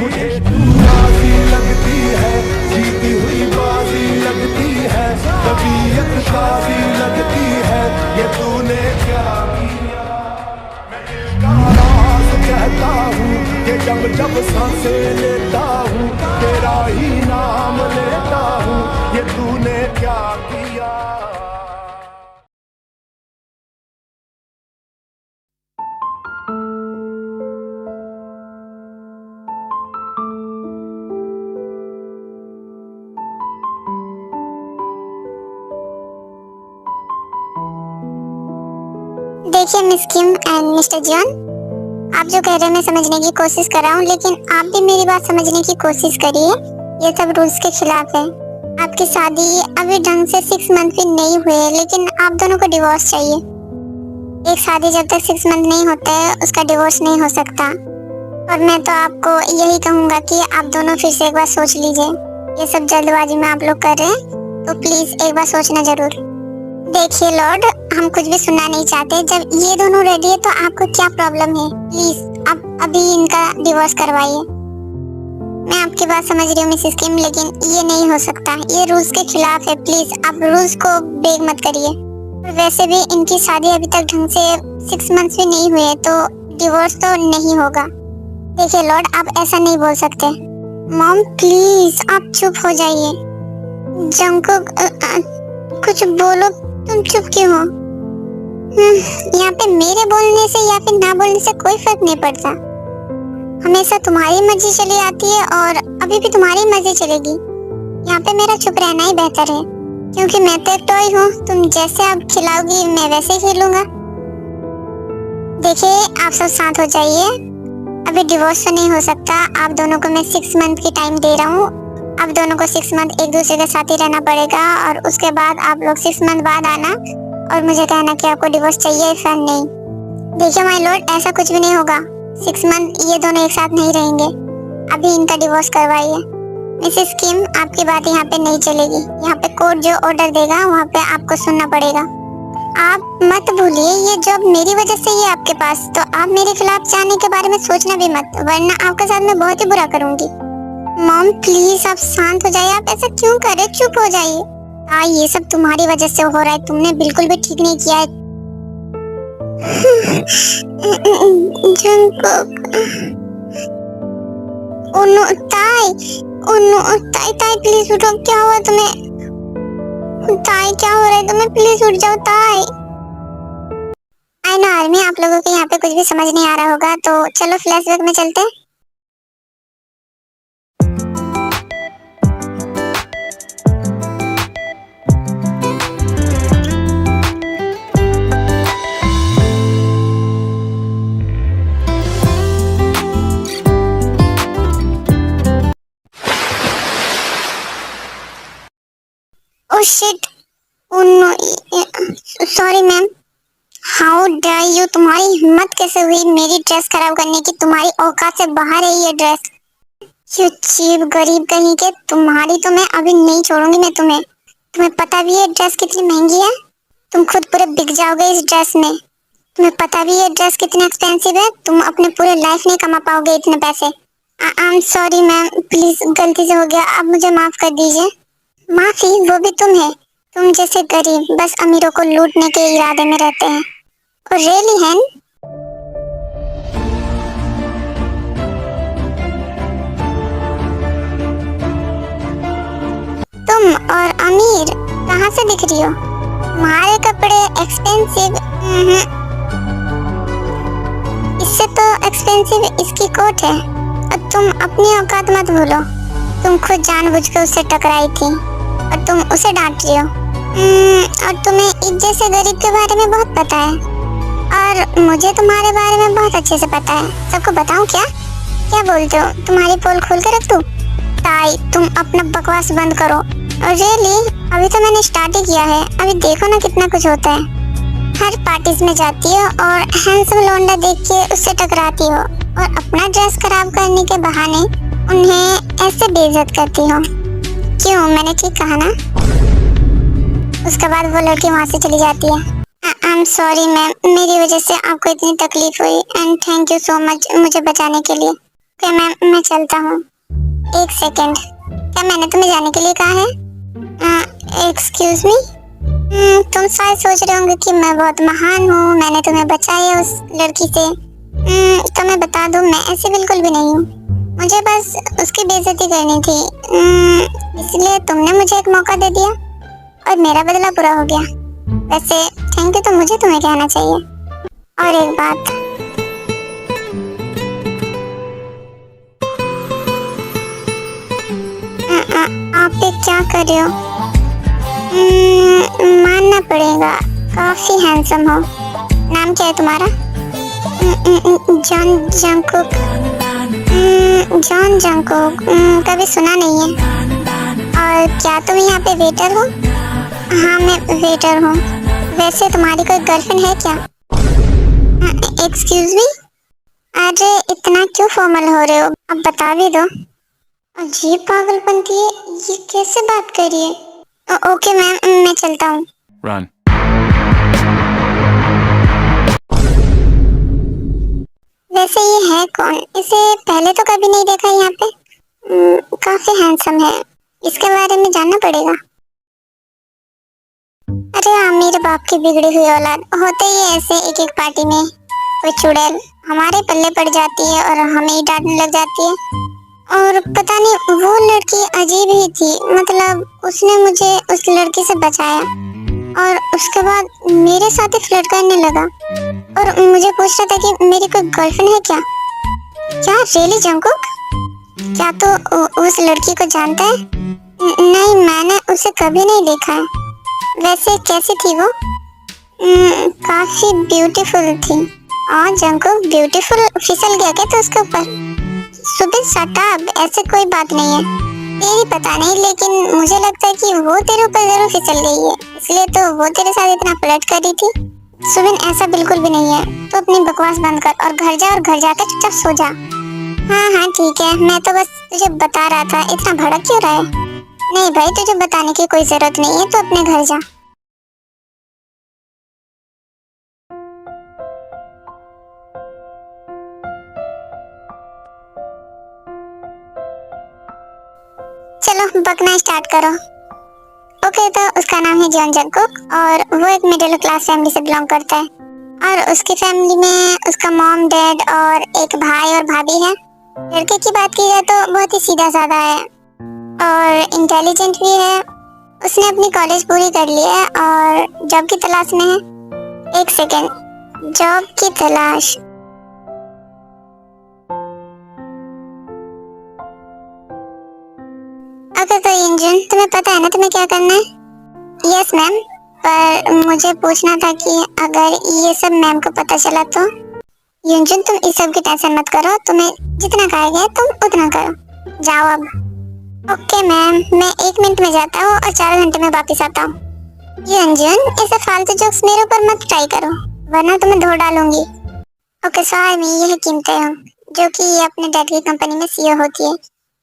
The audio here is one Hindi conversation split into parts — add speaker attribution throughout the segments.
Speaker 1: मुझे तू राजी लगती है, जीती हुई बाजी लगती है, तबीयत काजी लगती है, ये तूने क्या किया। मैं दिल का राज कहता हूँ कि जब जब सांसें लेता हूँ तेरा ही नाम लेता हूँ, ये तूने क्या किया।
Speaker 2: देखिए miss Kim and mister John, आप जो कह रहे हैं मैं समझने की कोशिश कर रहा हूँ, लेकिन आप भी मेरी बात समझने की कोशिश करिए। ये सब रूल्स के खिलाफ है। आपकी शादी अभी ढंग से 6 मंथ भी नहीं हुए, लेकिन आप दोनों को डिवोर्स चाहिए। एक शादी जब तक 6 मंथ नहीं होता है उसका डिवोर्स नहीं हो सकता। और मैं तो आपको यही कहूँगा कि आप दोनों फिर से एक बार सोच लीजिए। ये सब जल्दबाजी में आप लोग कर रहे हैं, तो प्लीज एक बार सोचना जरूर। देखिए लॉर्ड, हम कुछ भी सुनना नहीं चाहते। जब ये दोनों रेडी है तो आपको क्या प्रॉब्लम है? प्लीज आप अभी इनका डिवोर्स करवाइए। मैं आपकी बात समझ रही हूँ मिसेस किम, लेकिन ये नहीं हो सकता। ये रूल्स के खिलाफ है। प्लीज आप रूल्स को ब्रेक मत करिए। और वैसे भी इनकी शादी अभी तक ढंग से 6 मंथ्स भी नहीं हुए, तो डिवोर्स तो नहीं होगा। देखिए लॉर्ड, आप ऐसा नहीं बोल सकते। मॉम प्लीज आप चुप हो जाइए। जंकुक कुछ बोलो, तुम चुप क्यों हो? यहाँ पे मेरे बोलने से या फिर ना बोलने से कोई फर्क नहीं पड़ता। हमेशा तुम्हारी मर्जी चली आती है और अभी भी तुम्हारी मर्जी चलेगी। यहाँ पे मेरा चुप रहना ही बेहतर है, क्योंकि मैं तो एक टॉय हूँ। तुम जैसे आप खिलाओगी मैं वैसे ही खेलूंगा। देखिए आप सब शांत हो जाइए। अभी डिवोर्स तो नहीं हो सकता। आप दोनों को मैं 6 मंथ की टाइम दे रहा हूँ। आप दोनों को 6 मंथ एक दूसरे के साथ ही रहना पड़ेगा, और उसके बाद आप लोग 6 मंथ बाद आना और मुझे कहना कि आपको डिवोर्स चाहिए या नहीं। देखिए माय लॉर्ड, ऐसा कुछ भी नहीं होगा। 6 मंथ ये दोनों एक साथ नहीं रहेंगे। अभी इनका डिवोर्स करवाइए। मिसेस किम, आपकी बात यहाँ पे नहीं चलेगी। यहाँ पे कोर्ट जो ऑर्डर देगा वहाँ पे आपको सुनना पड़ेगा। आप मत भूलिए ये जॉब मेरी वजह से ही आपके पास, तो आप मेरे खिलाफ जाने के बारे में सोचना भी मत, वरना आपके साथ मैं बहुत ही बुरा करूंगी। मॉम प्लीज आप शांत हो जाइए। आप ऐसा क्यों कर रहे? चुप हो जाइए। हाँ, ये सब तुम्हारी वजह से हो रहा है। तुमने बिल्कुल भी ठीक नहीं किया है। ताई प्लीज उठो। क्या हुआ तुम्हें? ताई क्या हो रहा है तुम्हें? प्लीज उठ जाओ ताई। आई नो आर्मी, आप लोगों को यहाँ पे कुछ भी समझ नहीं आ रहा होगा, तो चलो फ्लैशबैक में चलते हैं। Oh shit! Oh no! Sorry ma'am. How dare you! तुम्हारी हिम्मत कैसे हुई मेरी ड्रेस खराब करने की? तुम्हारी औकात से बाहर है ये ड्रेस। You cheap गरीब कहीं के, तुम्हारी तो मैं अभी नहीं छोड़ूंगी मैं तुम्हें। तुम्हें पता भी है ड्रेस कितनी महंगी है? तुम खुद पूरे बिक जाओगे इस ड्रेस में। तुम्हें पता भी है ड्रेस कितनी एक्सपेंसिव है? तुम अपने पूरे लाइफ नहीं कमा पाओगे इतने पैसे। I am sorry ma'am, please गलती से हो गया, आप मुझे माफ कर दीजिए। माफी? वो भी तुम्हें? तुम जैसे गरीब बस अमीरों को लूटने के इरादे में रहते हैं। और रियली है? तुम और अमीर कहाँ से दिख रही हो? तुम्हारे कपड़े एक्सपेंसिव। इससे तो एक्सपेंसिव इसकी कोट है। और तुम अपनी औकात मत भूलो। तुम खुद जानबूझकर उससे टकराई थी और तुम उसे डांट रही हो। और तुम्हें इस जैसे गरीब के बारे में बहुत पता है, और मुझे तुम्हारे बारे में बहुत अच्छे से पता है। सबको बताऊं क्या? क्या बोलते हो? तुम्हारी पोल खोल के रख दूं? ताई तुम अपना बकवास बंद करो। और रियली अभी तो मैंने स्टार्ट ही किया है। अभी देखो ना कितना कुछ होता है। हर पार्टीज में जाती हो और हैंडसम लौंडा देख के उससे टकराती हो, और अपना ड्रेस खराब करने के बहाने उन्हें ऐसे बेइज्जत करती हो। क्यों, मैंने ठीक कहा ना? उसके बाद वो लड़की वहाँ से चली जाती है। आई एम सॉरी मैम, मेरी वजह से आपको इतनी तकलीफ हुई, and thank you so much मुझे बचाने के लिए। ओके मैम, मैं चलता हूँ। एक सेकेंड, क्या मैंने तुम्हें जाने के लिए कहा है? Excuse me. तुम शायद सोच रहे होंगे कि मैं बहुत महान हूँ, मैंने तुम्हें बचाया उस लड़की से। तो मैं बता दूँ, मैं ऐसी बिल्कुल भी नहीं हूँ। मुझे बस उसकी बेइज्जती करनी थी, इसलिए तुमने मुझे एक मौका दे दिया और मेरा बदला पूरा हो गया। वैसे थैंक यू तो मुझे तुम्हें कहना चाहिए। और एक बात, आप ये क्या कर रहे हो? मानना पड़ेगा, काफी हैंडसम हो। नाम क्या है तुम्हारा? John Jungkook. जॉन जंकुक, कभी सुना नहीं है। और क्या तुम यहाँ पे वेटर हो? हाँ, मैं वेटर हूँ। वैसे तुम्हारी कोई गर्लफ्रेंड है क्या? Excuse me. अरे इतना क्यों फॉर्मल हो रहे हो? अब बता भी दो। अजीब पागलपंती है, ये कैसे बात कर रही है? ओके मैम, मैं चलता हूँ।
Speaker 3: Run.
Speaker 2: वैसे ये है कौन? इसे पहले तो कभी नहीं देखा यहाँ पे। काफी हैंडसम है, इसके बारे में जानना पड़ेगा। अरे हाँ, मेरे बाप की बिगड़ी हुई औलाद, होते ही ऐसे एक एक पार्टी में कोई चुड़ैल हमारे पल्ले पड़ जाती है और हमें ही डांटने लग जाती है। और पता नहीं, वो लड़की अजीब ही थी, मतलब उसने मुझे उस लड़की से बचाया और उसके बाद मेरे साथ ही फ्लर्ट करने लगा और मुझे पूछ रहा था कि मेरी कोई गर्लफ्रेंड है क्या? क्या रियली जंकुक? क्या तो उस लड़की को जानता है? नहीं, मैंने उसे कभी नहीं देखा है। वैसे कैसी थी वो? काफी ब्यूटीफुल थी। और जंकुक ब्यूटीफुल फिसल गया क्या तो उसके ऊपर? सुबह शटाब, ऐसे कोई बात नहीं है। तेरी पता नहीं, लेकिन मुझे लगता है कि वो तेरे ऊपर जरूर फिसल गई है, इसलिए तो वो तेरे साथ इतना फ्लर्ट कर रही थी। सुबिन, ऐसा बिल्कुल भी नहीं है। तो अपनी बकवास बंद कर और घर जा, और घर जाकर चुपचाप सो जा। हाँ हाँ ठीक है, मैं तो बस तुझे बता रहा था, इतना भड़क क्यों रहा है? नहीं भाई, तुझे बताने की कोई जरूरत नहीं है, तो अपने घर जा। चलो बकना स्टार्ट करो। ओके, तो उसका नाम है जॉन जंकुक और वो एक मिडिल क्लास फैमिली से बिलोंग करता है। और उसकी फैमिली में उसका मॉम, डैड और एक भाई और भाभी है। लड़के की बात की जाए तो बहुत ही सीधा साधा है और इंटेलिजेंट भी है। उसने अपनी कॉलेज पूरी कर ली है और जॉब की तलाश में है। एक सेकेंड, जॉब की तलाश। ओके, तो इंजन, तुम्हें पता है ना तुम्हें क्या करना है? यस मैम, पर मुझे पूछना था कि अगर ये सब मैम को पता चला तो? युंजन, तुम इस सब की टेंशन मत करो, तुम्हें जितना कहा गया तुम उतना करो। जाओ अब। ओके मैम, मैं 1 मिनट में जाता हूँ और 4 घंटे में वापस आता हूँ। युंजन, ऐसे फालतू जोक्स मेरे ऊपर मत ट्राई करो, वरना तुम्हें धो डालूंगी। ओके सॉरी, मैं यही कीमते हूँ जो कि ये अपने डैड की कंपनी में सीईओ होती है।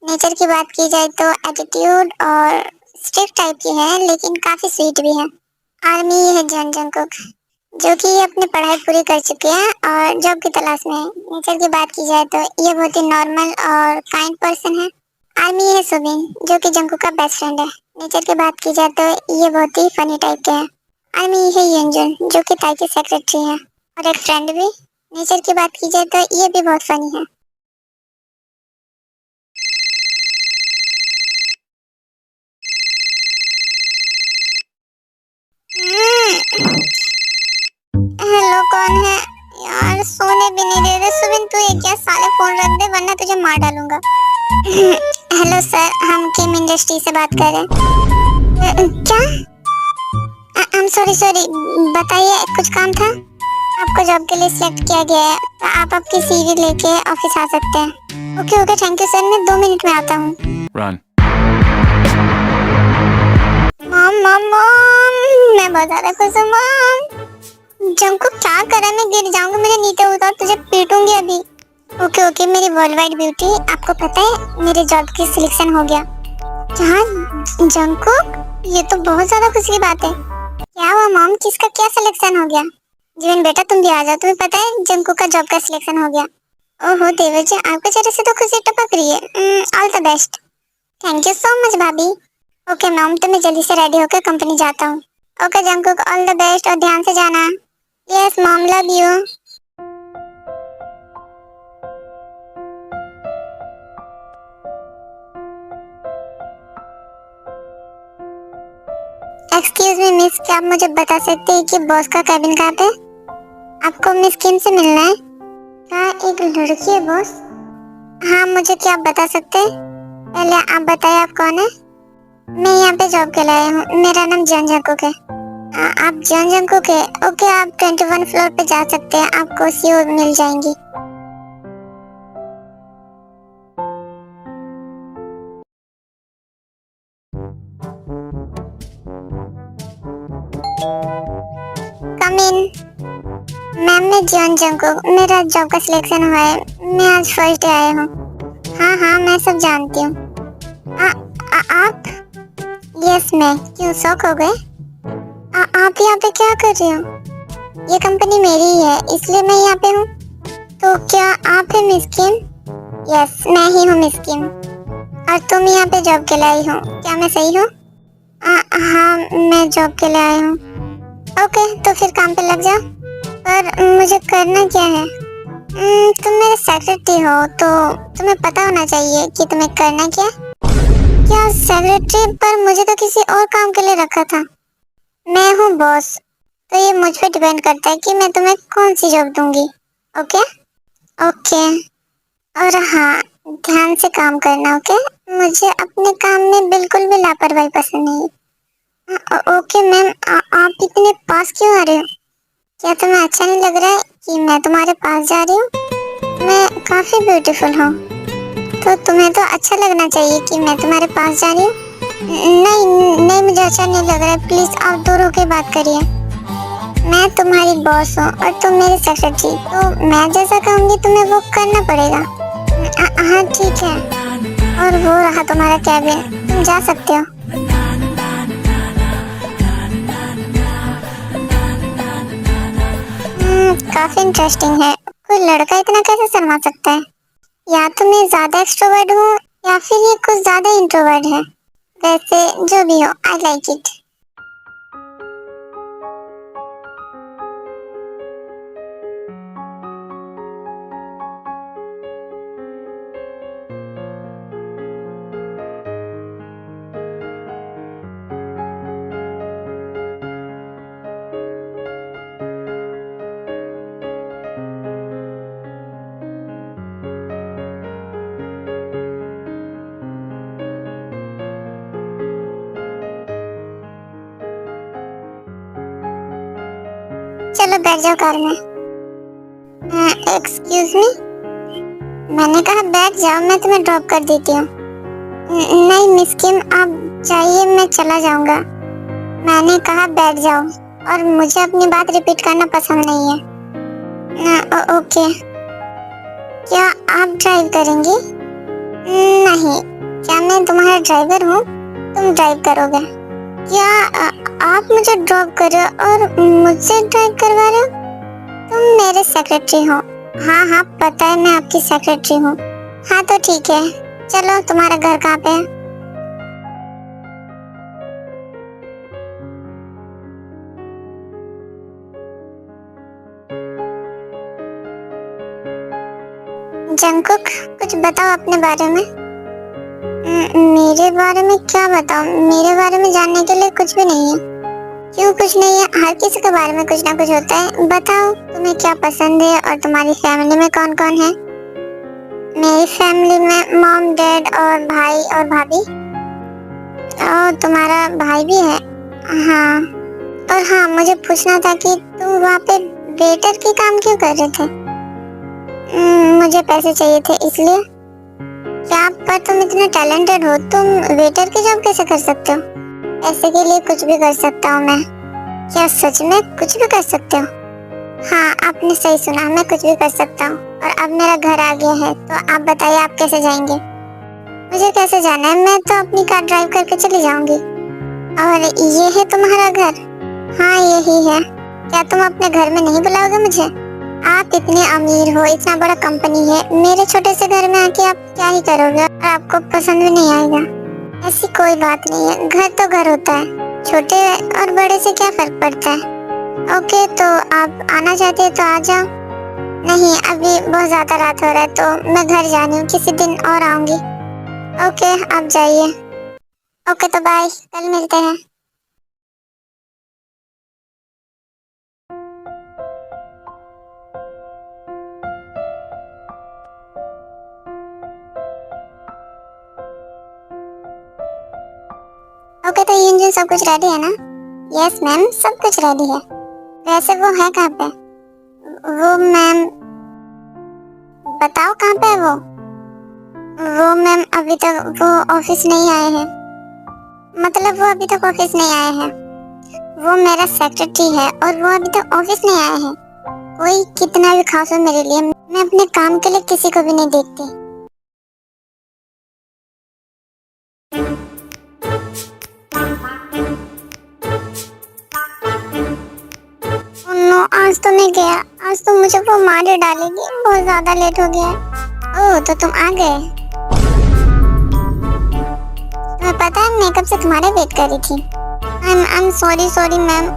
Speaker 2: नेचर की बात की जाए तो एटीट्यूड और स्ट्रिक्ट टाइप की है, लेकिन काफी स्वीट भी है। आर्मी ये है जॉन जंकुक, जो कि अपनी पढ़ाई पूरी कर चुके हैं और जॉब की तलाश में है। नेचर की बात की जाए तो ये बहुत ही नॉर्मल और काइंड पर्सन है। आर्मी ये है सुबिन, जो कि जंकुक का बेस्ट फ्रेंड है। नेचर की बात की जाए तो ये बहुत ही फनी टाइप के है। आर्मी ये है युंजन, जो कि ताई की सेक्रेटरी है और एक फ्रेंड भी। नेचर की बात की जाए तो ये भी बहुत फनी है। हेलो, कौन है? यार सोने भी नहीं दे रहे। सुबिन, तू ये क्या, साले फोन रख दे वरना तुझे मार डालूंगा। हेलो सर, हम किम इंडस्ट्री से बात कर रहे हैं। क्या? आई एम सॉरी सॉरी, बताइए, कुछ काम था? आपको जॉब के लिए सिलेक्ट किया गया है, तो आप आपकी सीवी लेके ऑफिस आ सकते हैं। Okay okay, thank you sir, मैं 2 मिनट में आता हूँ।
Speaker 3: Run.
Speaker 2: मॉम मॉम मॉम, मैं बहुत ज्यादा खुश हूँ मॉम। जंकुक क्या कर रहा है? मैं गिर जाऊंगी, मेरे नीचे उतार, तुझे पीटूंगी अभी। ओके ओके मेरी वर्ल्ड वाइड ब्यूटी, आपको पता है मेरे जॉब की सिलेक्शन हो गया। क्या जंकुक? ये तो बहुत ज्यादा खुशी की बात है। क्या हुआ मॉम, किसका क्या सिलेक्शन हो गया? जीवन बेटा तुम भी आ जाओ, तुम्हें पता है जंकुक का जॉब का सिलेक्शन हो गया। ओहो देवर जी, आपके चेहरे से तो खुशी टपक रही है। All the best. Thank you so much भाभी। ओके मॉम, तो मैं जल्दी से रेडी होकर कंपनी जाता हूँ। Okay Jungkook, all the best और ध्यान से जाना। Yes mom, love you. Excuse me miss, क्या आप मुझे बता सकते हैं कि बॉस का कैबिन कहाँ पे? आपको मिस किम से मिलना है। क्या एक लड़की है बॉस? हाँ, मुझे क्या आप बता सकते हैं? पहले आप बताइए आप कौन है? मैं यहाँ पे जॉब के लिए आया हूँ। मेरा नाम जॉन जंकुक है। आप जॉन जंकुक है? ओके, आप 21 फ्लोर पे जा सकते हैं, आपको सीओ मिल जाएंगी। कम इन। मैम, मैं जॉन जंकुक, मेरा जॉब का सिलेक्शन हुआ है। मैं आज फर्स्ट डे आया हूँ। हाँ, मैं सब जानती हूँ। आप? यस मैं। क्यों, शॉक हो गए? आप यहाँ पे क्या कर रहे हो? ये कंपनी मेरी ही है, इसलिए मैं यहाँ पे हूँ। तो क्या आप है मिस किम? यस, मैं ही हूँ मिस किम। और तुम यहाँ पे जॉब के लिए आई हो, क्या मैं सही हूँ? हाँ, मैं जॉब के लिए आई हूँ। ओके, तो फिर काम पे लग जाओ। पर मुझे करना क्या है? तुम मेरे सेक्रेटरी हो, तो तुम्हें पता होना चाहिए कि तुम्हें करना क्या। क्या सेक्रेटरी? पर मुझे तो किसी और काम के लिए रखा था। मैं हूँ बॉस, तो ये मुझ पे डिपेंड करता है कि मैं तुम्हें कौन सी जॉब दूंगी। ओके? ओके। और हाँ, ध्यान से काम करना। ओके? मुझे अपने काम में बिल्कुल भी लापरवाही पसंद नहीं है। ओके मैम, आप इतने पास क्यों आ रहे हो? क्या तुम्हें अच्छा नहीं लग रहा है कि मैं तुम्हारे पास जा रही हूँ? मैं काफी ब्यूटीफुल हूँ, तो तुम्हें तो अच्छा लगना चाहिए कि मैं तुम्हारे पास जा रही हूँ। नहीं, मुझे अच्छा नहीं लग रहा है। प्लीज आप दूर होके बात करिए। मैं तुम्हारी बॉस हूँ और तुम मेरी सेक्रेटरी, तो मैं जैसा कहूँगी तुम्हें वो करना पड़ेगा। हाँ ठीक है। और वो रहा तुम्हारा कैबिन, तुम जा सकते हो। काफी इंटरेस्टिंग है। कोई लड़का इतना कैसे शर्मा सकता है? या तो मैं ज्यादा एक्सट्रोवर्ट हूँ, या फिर ये कुछ ज्यादा इंट्रोवर्ट है। वैसे जो भी हो, आई लाइक इट। चलो बैठ जाओ कार में। एक्सक्यूज मी, मैंने कहा बैठ जाओ, मैं तुम्हें ड्रॉप कर देती हूँ। नहीं मिस किम, आप जाइए, मैं चला जाऊंगा। मैंने कहा बैठ जाओ, और मुझे अपनी बात रिपीट करना पसंद नहीं है। ओके। क्या आप ड्राइव करेंगी? नहीं। क्या मैं तुम्हारा ड्राइवर हूँ? तुम ड्राइव करोगे? क्या आप मुझे ड्रॉप कर रहे हो और मुझसे ड्राइव करवा रहे हो? तुम मेरे सेक्रेटरी हो। हाँ, पता है मैं आपकी सेक्रेटरी हूँ। हाँ तो ठीक है, चलो तुम्हारा घर कहाँ पे है? जंकुक, कुछ बताओ अपने बारे में। मेरे बारे में क्या बताऊं? मेरे बारे में जानने के लिए कुछ भी नहीं है। क्यों कुछ नहीं है? हर किसी के बारे में कुछ ना कुछ होता है। बताओ तुम्हें क्या पसंद है और तुम्हारी फैमिली में कौन कौन है? मेरी फैमिली में मॉम, डैड और भाई और भाभी। और तुम्हारा भाई भी है? हाँ। और हाँ, मुझे पूछना था कि तुम वहाँ पे वेटर की काम क्यों कर रहे थे? मुझे पैसे चाहिए थे इसलिए। क्या पर तुम इतने टैलेंटेड हो, तुम वेटर की जॉब कैसे कर सकते हो? पैसे के लिए कुछ भी कर सकता हूँ मैं। क्या सच में कुछ भी कर सकते हो? हाँ, आपने सही सुना, मैं कुछ भी कर सकता हूँ। और अब मेरा घर आ गया है, तो आप बताइए आप कैसे जाएंगे? मुझे कैसे जाना है? मैं तो अपनी कार ड्राइव करके चली जाऊंगी। और ये है तुम्हारा घर? हाँ यही है। क्या तुम अपने घर में नहीं बुलाओगे मुझे? आप इतने अमीर हो, इतना बड़ा कंपनी है, मेरे छोटे से घर में आके आप क्या ही करोगे और आपको पसंद भी नहीं आएगा। ऐसी कोई बात नहीं है, घर तो घर होता है, छोटे और बड़े से क्या फर्क पड़ता है। ओके, तो आप आना चाहते हैं तो आ जाओ। नहीं, अभी बहुत ज्यादा रात हो रहा है तो मैं घर जा रही हूँ, किसी दिन और आऊंगी। ओके, आप जाइए। ओके, तो बाय, कल मिलते हैं। ओके, तो यूंजन सब कुछ रेडी है ना? यस मैम, सब कुछ रेडी है। वैसे वो है कहाँ पे? वो मैम, बताओ कहाँ पे है वो? वो मैम अभी तक वो ऑफिस नहीं आए हैं। मतलब वो अभी तक ऑफिस नहीं आए हैं। वो मेरा सेक्रेटरी है और वो अभी तक ऑफिस नहीं आए हैं। कोई कितना भी खास हो मेरे लिए, मैं अपने काम के लिए किसी को भी नहीं देखती। नो, आज तो नहीं गया। आज तो मुझे वो मारे डालेगी, बहुत ज्यादा लेट हो गया है। ओह, तो तुम आ गए। तुम्हें पता है, मैं कब से तुम्हारे वेट कर रही थी। आई एम सॉरी मैम,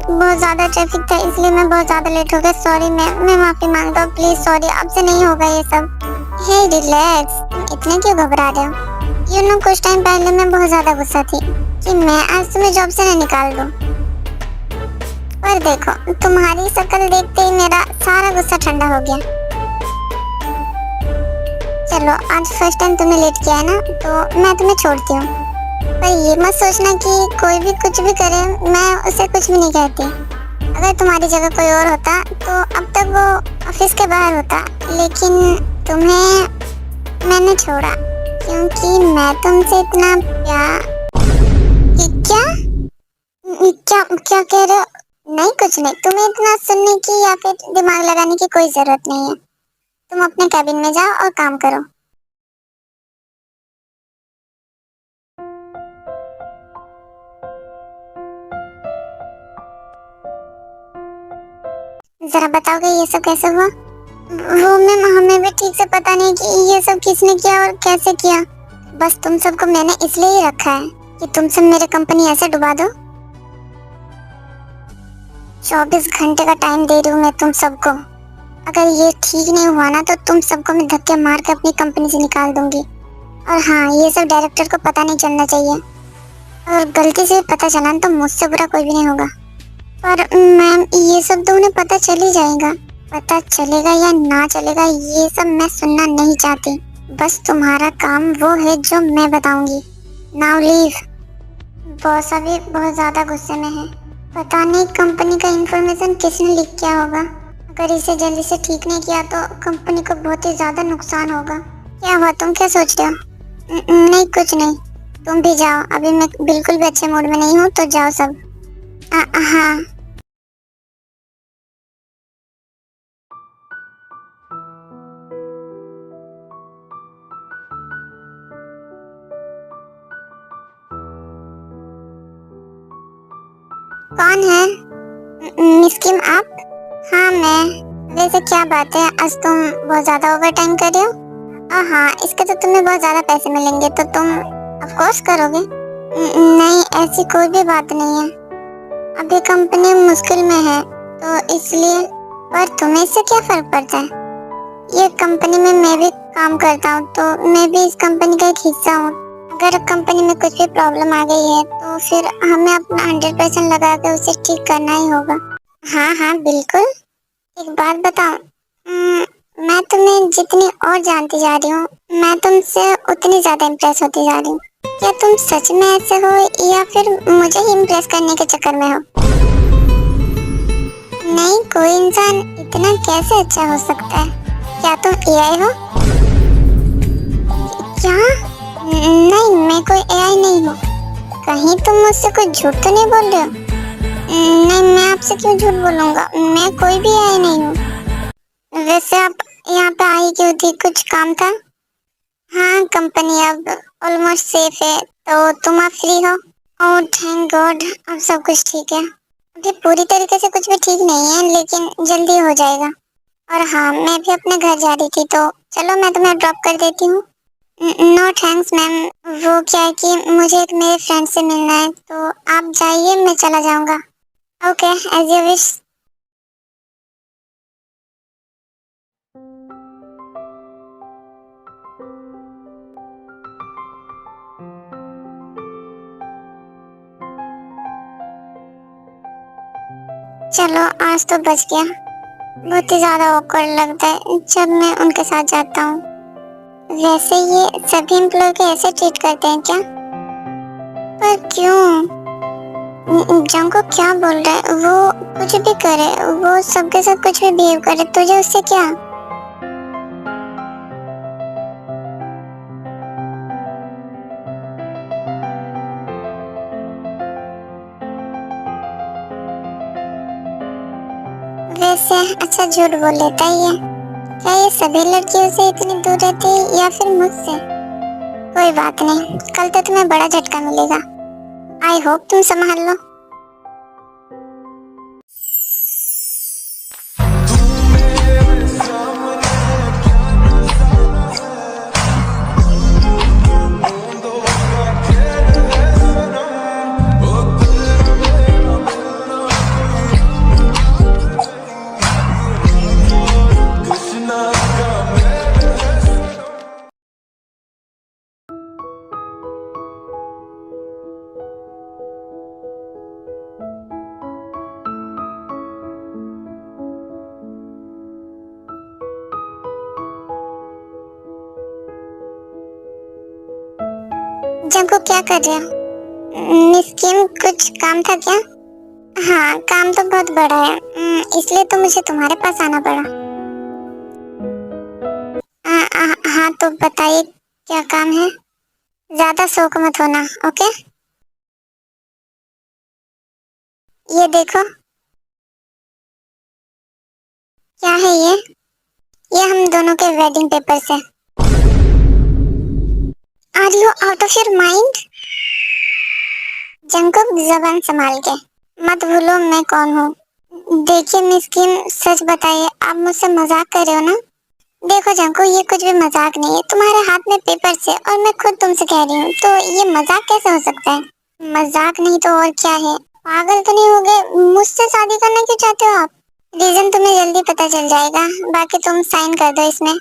Speaker 2: बहुत ज्यादा ट्रैफिक था इसलिए मैं बहुत ज्यादा लेट हो गया। सॉरी मैम, मैं माफी मांगता हूँ, प्लीज सॉरी, अब से नहीं होगा ये सब। हे रिलैक्स, तुम इतने क्यों घबरा रहे हो? यू नो, कुछ टाइम पहले मैं बहुत ज्यादा गुस्सा थी कि मैं आज तुम्हें जॉब से न निकाल दूं। पर देखो, तुम्हारी शक्ल देखते ही मेरा सारा गुस्सा ठंडा हो गया। चलो, आज फर्स्ट टाइम तुमने लेट किया है ना, तो मैं तुम्हें छोड़ती हूँ। पर ये मत सोचना कि कोई भी कुछ भी करे मैं उसे कुछ भी नहीं कहती। अगर तुम्हारी जगह कोई और होता तो अब तक वो ऑफिस के बाहर होता, लेकिन तुम्हें मैंने छोड़ा क्योंकि मैं तुमसे इतना प्यार। क्या क्या क्या कह रहे हो? नहीं, कुछ नहीं। तुम्हें इतना सुनने की या फिर दिमाग लगाने की कोई जरूरत नहीं है। तुम अपने कैबिन में जाओ और काम करो। जरा बताओगे ये सब कैसे हुआ? वो मैम, हमें भी ठीक से पता नहीं कि ये सब किसने किया और कैसे किया। बस तुम सबको मैंने इसलिए ही रखा है कि तुम सब मेरे कंपनी ऐसे डुबा दो। 24 घंटे का टाइम दे रही हूँ मैं तुम सबको। अगर ये ठीक नहीं हुआ ना तो तुम सबको मैं धक्के मार के अपनी कंपनी से निकाल दूंगी। और हाँ, ये सब डायरेक्टर को पता नहीं चलना चाहिए, और गलती से पता चला तो मुझसे बुरा कोई भी नहीं होगा। पर मैम, ये सब तो उन्हें पता चल ही जाएगा। पता चलेगा या ना चलेगा ये सब मैं सुनना नहीं चाहती। बस तुम्हारा काम वो है जो मैं बताऊंगी। Now leave. बॉस अभी बहुत ज्यादा गुस्से में है। पता नहीं कंपनी का इंफॉर्मेशन किसने लीक किया होगा। अगर इसे जल्दी से ठीक नहीं किया तो कंपनी को बहुत ही ज्यादा नुकसान होगा। क्या हुआ, तुम क्या सोच रहे हो? नहीं, कुछ नहीं। तुम भी जाओ, अभी मैं बिल्कुल भी अच्छे मूड में नहीं हूँ, तो जाओ सब। हाँ। कौन है? मिस किम आप? हाँ मैं। वैसे क्या बात है, आज तुम बहुत ज्यादा ओवर टाइम कर रहे हो? हाँ, इसके तो तुम्हें बहुत ज्यादा पैसे मिलेंगे, तो तुम ऑफ कोर्स करोगे। नहीं, ऐसी कोई भी बात नहीं है। अभी कंपनी मुश्किल में है तो इसलिए। पर तुम्हें इससे क्या फर्क पड़ता है? ये कंपनी में मैं भी काम करता हूँ, तो मैं भी इस कंपनी का एक हिस्सा हूँ। अगर कंपनी में कुछ भी प्रॉब्लम आ गई है तो फिर हमें अपना 100% लगा के उसे ठीक करना ही होगा। हाँ हाँ बिल्कुल। एक बात बताऊं, मैं तुम्हें जितनी और जानती जा रही हूँ, मैं तुमसे उतनी ज्यादा इम्प्रेस होती जा रही हूँ। क्या तुम सच में ऐसे हो या फिर मुझे ही इम्प्रेस करने के चक्कर में हो? नहीं, कोई इंसान इतना कैसे अच्छा हो सकता है? क्या तुम एआई हो? क्या? नहीं, मैं कोई एआई नहीं हूँ। कहीं तुम मुझसे कोई झूठ तो नहीं बोल रहे हो? नहीं, मैं आपसे क्यों झूठ बोलूँगा, मैं कोई भी एआई नहीं हूँ। वैसे आप यहाँ पे आई क्यों थी, कुछ काम था? हाँ, कंपनी अब ऑलमोस्ट सेफ है, तो तुम अब फ्री हो? ओह थैंक गॉड, अब सब कुछ ठीक है। अभी पूरी तरीके से कुछ भी ठीक नहीं है, लेकिन जल्दी हो जाएगा। और हाँ, मैं भी अपने घर जा रही थी, तो चलो मैं तुम्हें ड्रॉप कर देती हूँ। नो थैंक्स मैम, वो क्या है कि मुझे एक मेरे फ्रेंड से मिलना है, तो आप जाइए, मैं चला जाऊंगा। Okay, as you wish. चलो, आज तो बच गया। बहुत ही ज्यादा awkward लगता है जब मैं उनके साथ जाता हूँ। वैसे ये सभी एम्प्लॉय को ऐसे ट्रीट करते हैं क्या? पर क्यों? जंको क्या बोल रहा है? वो कुछ भी करे, वो सबके साथ कुछ भी बिहेव करे, तुझे उससे क्या? वैसे अच्छा झूठ बोल लेता है ये। क्या ये सभी लड़कियों से इतनी दूर रहती है या फिर मुझसे? कोई बात नहीं, कल तो तुम्हें बड़ा झटका मिलेगा। आई होप तुम संभाल लो। जंको क्या कर रहे हो? मिस किम, कुछ काम था क्या? हाँ, काम तो बहुत बड़ा है, इसलिए तो मुझे तुम्हारे पास आना पड़ा। हाँ, तो बताइए क्या काम है? ज्यादा शौक मत होना, ओके? ये देखो। क्या है ये? ये हम दोनों के वेडिंग पेपर्स है। Are you out of your mind? Jungkook, जबान संभाल के। मत भूलो मैं कौन हूँ। देखिए मिस किम, सच बताइए, आप मुझसे मजाक कर रहे हो ना? देखो जंको, ये कुछ भी मजाक नहीं है। तुम्हारे हाथ में पेपर्स है और मैं खुद तुमसे कह रही हूँ, तो ये मजाक कैसे हो सकता है? मजाक नहीं तो और क्या है? पागल तो नहीं हो गए? मुझसे शादी करना क्यों चाहते हो आप? रीजन तुम्हें जल्दी पता चल जाएगा, बाकी तुम साइन कर दो इसमें।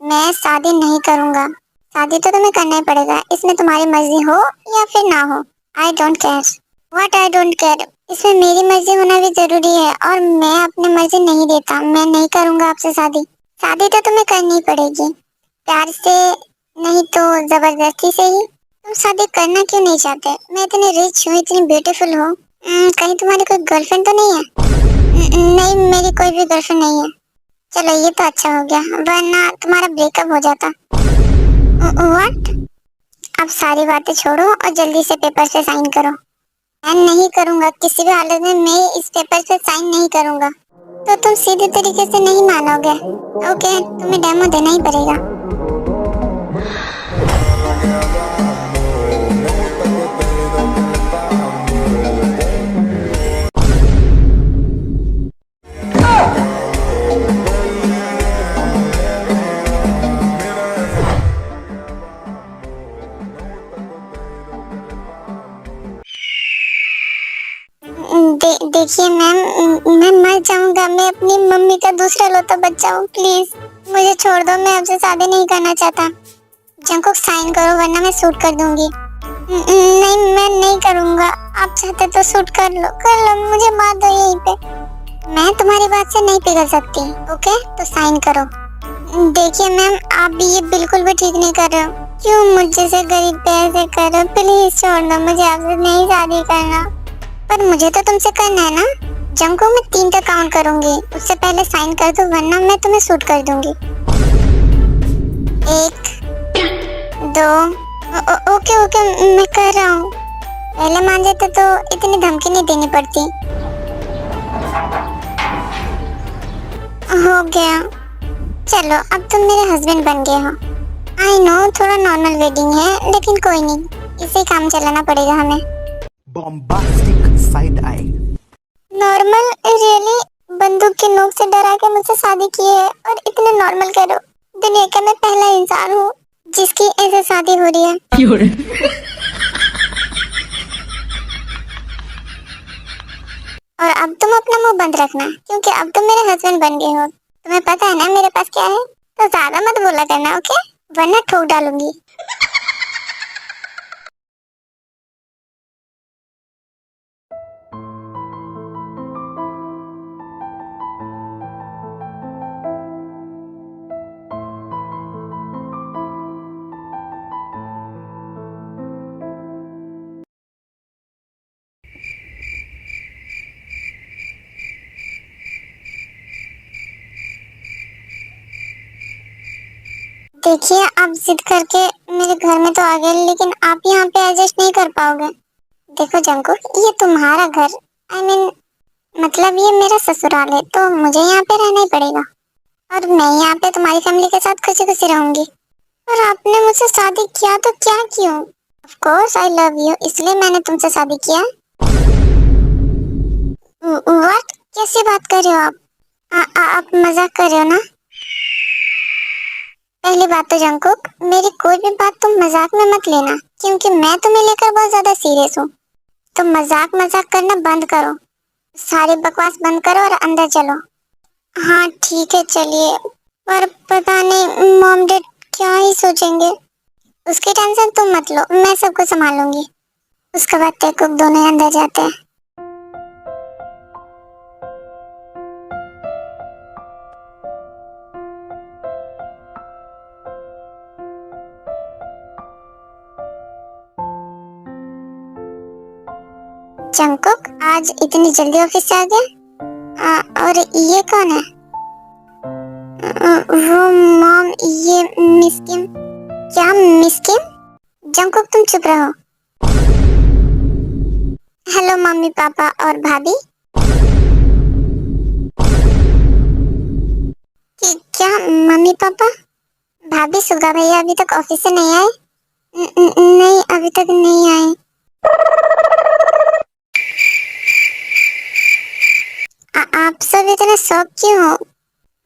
Speaker 2: मैं शादी नहीं करूंगा। शादी तो तुम्हें करना ही पड़ेगा, इसमें तुम्हारी मर्जी हो या फिर ना हो। I don't care. What I don't care? इसमें मेरी मर्जी होना भी जरूरी है, और मैं अपनी मर्जी नहीं देता। मैं नहीं करूंगा आपसे शादी। शादी तो तुम्हें करनी पड़ेगी, प्यार से नहीं तो जबरदस्ती से ही। तुम शादी करना क्यों नहीं चाहते? मैं इतनी रिच हूँ, इतनी ब्यूटीफुल हूँ। कहीं तुम्हारी कोई गर्लफ्रेंड तो नहीं है? नहीं, मेरी कोई भी गर्लफ्रेंड नहीं है। चलो ये तो अच्छा हो गया, वरना तुम्हारा ब्रेकअप हो जाता। व्हाट? अब सारी बातें छोड़ो और जल्दी से पेपर पे साइन करो। मैं नहीं करूंगा, किसी भी हालत में मैं इस पेपर पे साइन नहीं करूंगा। तो तुम सीधे तरीके से नहीं मानोगे? ओके, तुम्हें डेमो देना ही पड़ेगा। देखिए मैम, मैं मर जाऊंगा। मैं अपनी मम्मी का दूसरा लौता बच्चा हूँ। प्लीज मुझे छोड़ दो, मैं आपसे शादी नहीं करना चाहता। जंकुक साइन करो वरना मैं शूट कर दूंगी। नहीं, मैं नहीं करूंगा। आप चाहते तो शूट कर लो, मुझे मार दो यहीं पे। मैं तुम्हारी बात से नहीं पिघल सकती। ओके, तो साइन करो। देखिए मैम, आप भी ये बिल्कुल भी ठीक नहीं कर रहे हो। क्यों मुझे से गरीब पे ऐसे कर रहे हो? प्लीज छोड़ दो, मुझे आपसे नहीं शादी करना। पर मुझे तो तुमसे करना है ना। जंको, मैं 3 तक काउंट करूंगी, उससे पहले साइन कर दो वरना मैं तुम्हें शूट कर दूंगी। 1 2। ओके, मैं कर रहा हूँ। पहले मान जाते तो इतनी धमकी नहीं देनी पड़ती। हो गया। चलो, अब तुम मेरे हस्बैंड बन गए हो। आई नो, थोड़ा नॉर्मल वेडिंग है, लेकिन कोई नहीं, इसे काम चलाना पड़ेगा हमें।
Speaker 3: Bombastic side eye.
Speaker 2: Normal? Really? बंदूक की नोक से डरा के मुझसे शादी की है और इतने नॉर्मल करो। दुनिया का मैं पहला इंसान हूँ जिसकी ऐसे शादी हो रही है। और अब तुम अपना मुंह बंद रखना क्योंकि अब तुम मेरे हस्बैंड बन गए हो। तुम्हें पता है ना मेरे पास क्या है, तो ज्यादा मत बोला करना, ओके? वरना ठोक डालूंगी। देखिए, आप जिद करके मेरे घर में तो आ गए, लेकिन आप यहाँ पे एडजस्ट नहीं कर पाओगे। देखो जंकुक, ये तुम्हारा घर, मतलब ये मेरा ससुराल है, तो मुझे यहाँ पे रहना ही पड़ेगा। और मैं यहाँ पे तुम्हारी फैमिली के साथ खुशी खुशी रहूंगी। और आपने मुझसे शादी किया तो क्या क्यों? Of course I love you, इसलिए मैंने तुमसे शादी किया। व्हाट? कैसी बात कर रहे हो आप? आप मजाक कर रहे हो ना? पहली बात तो जंकुक, मेरी कोई भी बात तुम मजाक में मत लेना, क्योंकि मैं तुम्हें लेकर बहुत ज्यादा सीरियस हूँ। तो मजाक मजाक करना बंद करो, सारी बकवास बंद करो और अंदर चलो। हाँ ठीक है चलिए, पर पता नहीं मॉम डैड क्या ही सोचेंगे। उसकी टेंशन तुम मत लो, मैं सबको संभाल लूंगी। उसके बाद टेकुक दोनों अंदर जाते हैं। जंकुक आज इतनी जल्दी ऑफिस से आ गया? और ये कौन है? वो मॉम, ये मिस किम। क्या मिस किम? जंकुक तुम चुप रहो। हेलो मम्मी पापा और भाभी। क्या मम्मी पापा? भाभी सुगा भैया अभी तक ऑफिस से नहीं आए? नहीं अभी तक नहीं आए। आप सब इतने शौक क्यों हो?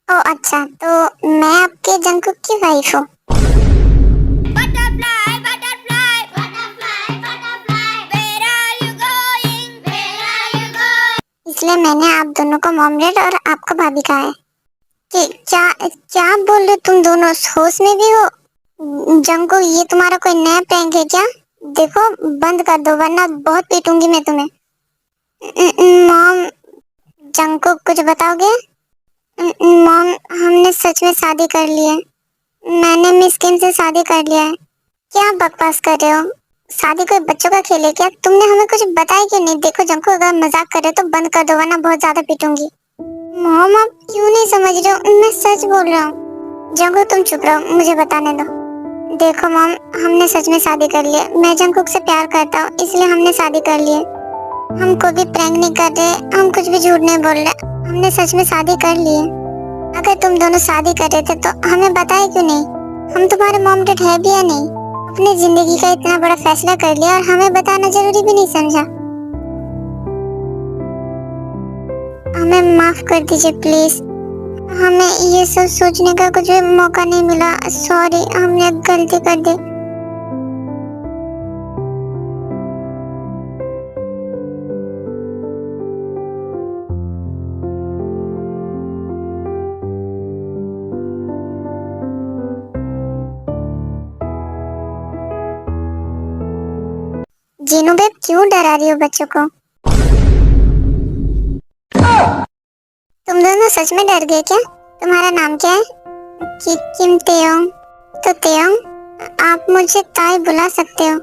Speaker 2: ओ अच्छा, तो मैं आपके जंकुक की वाइफ हूँ।
Speaker 3: Butterfly, butterfly, butterfly, butterfly. Where are you going? Where are you going?
Speaker 2: इसलिए मैंने आप दोनों को मॉम डैड और आपको भाभी कहा है। कि क्या क्या बोल रहे हो तुम दोनों? होश में भी हो? जंकुक ये तुम्हारा कोई नया प्रैंक है क्या? देखो बंद कर दो वरना बहुत पीटूंगी मैं तुम्हें। मॉम, जंकुक कुछ बताओगे? मॉम, हमने सच में शादी कर ली है। मैंने मिस किम से शादी कर लिया है। क्या बकवास कर रहे हो? शादी कोई बच्चों का खेल है क्या? तुमने हमें कुछ बताया क्यों नहीं? देखो जंकुक, अगर मजाक कर रहे हो तो बंद कर दो वरना बहुत ज्यादा पीटूंगी। मॉम आप क्यों नहीं समझ रहे हो? मैं सच बोल रहा हूँ। जंकुक तुम चुप रहो, मुझे बताने दो। देखो मॉम, हमने सच में शादी कर ली है। मैं जंकुक से प्यार करता हूँ, इसलिए हमने शादी कर ली है। हम कोई भी प्रैंक नहीं कर रहे, हम कुछ भी झूठ नहीं बोल रहे। हमने सच में शादी कर ली है। अगर तुम दोनों शादी कर रहे थे तो हमें बताया क्यों नहीं? हम तुम्हारे मॉम डैड है भी या नहीं? अपनी जिंदगी का इतना बड़ा फैसला कर लिया और हमें बताना जरूरी भी नहीं समझा। हमें माफ कर दीजिए प्लीज। हमें ये सब सोचने का कुछ भी मौका नहीं मिला। सॉरी, हमने गलती कर दी। जीनू बेब क्यों डरा रही हो बच्चों को? तुम दोनों सच में डर गए क्या? तुम्हारा नाम क्या है? किम तेयोंग। तो तेयोंग, आप मुझे ताई बुला सकते हो।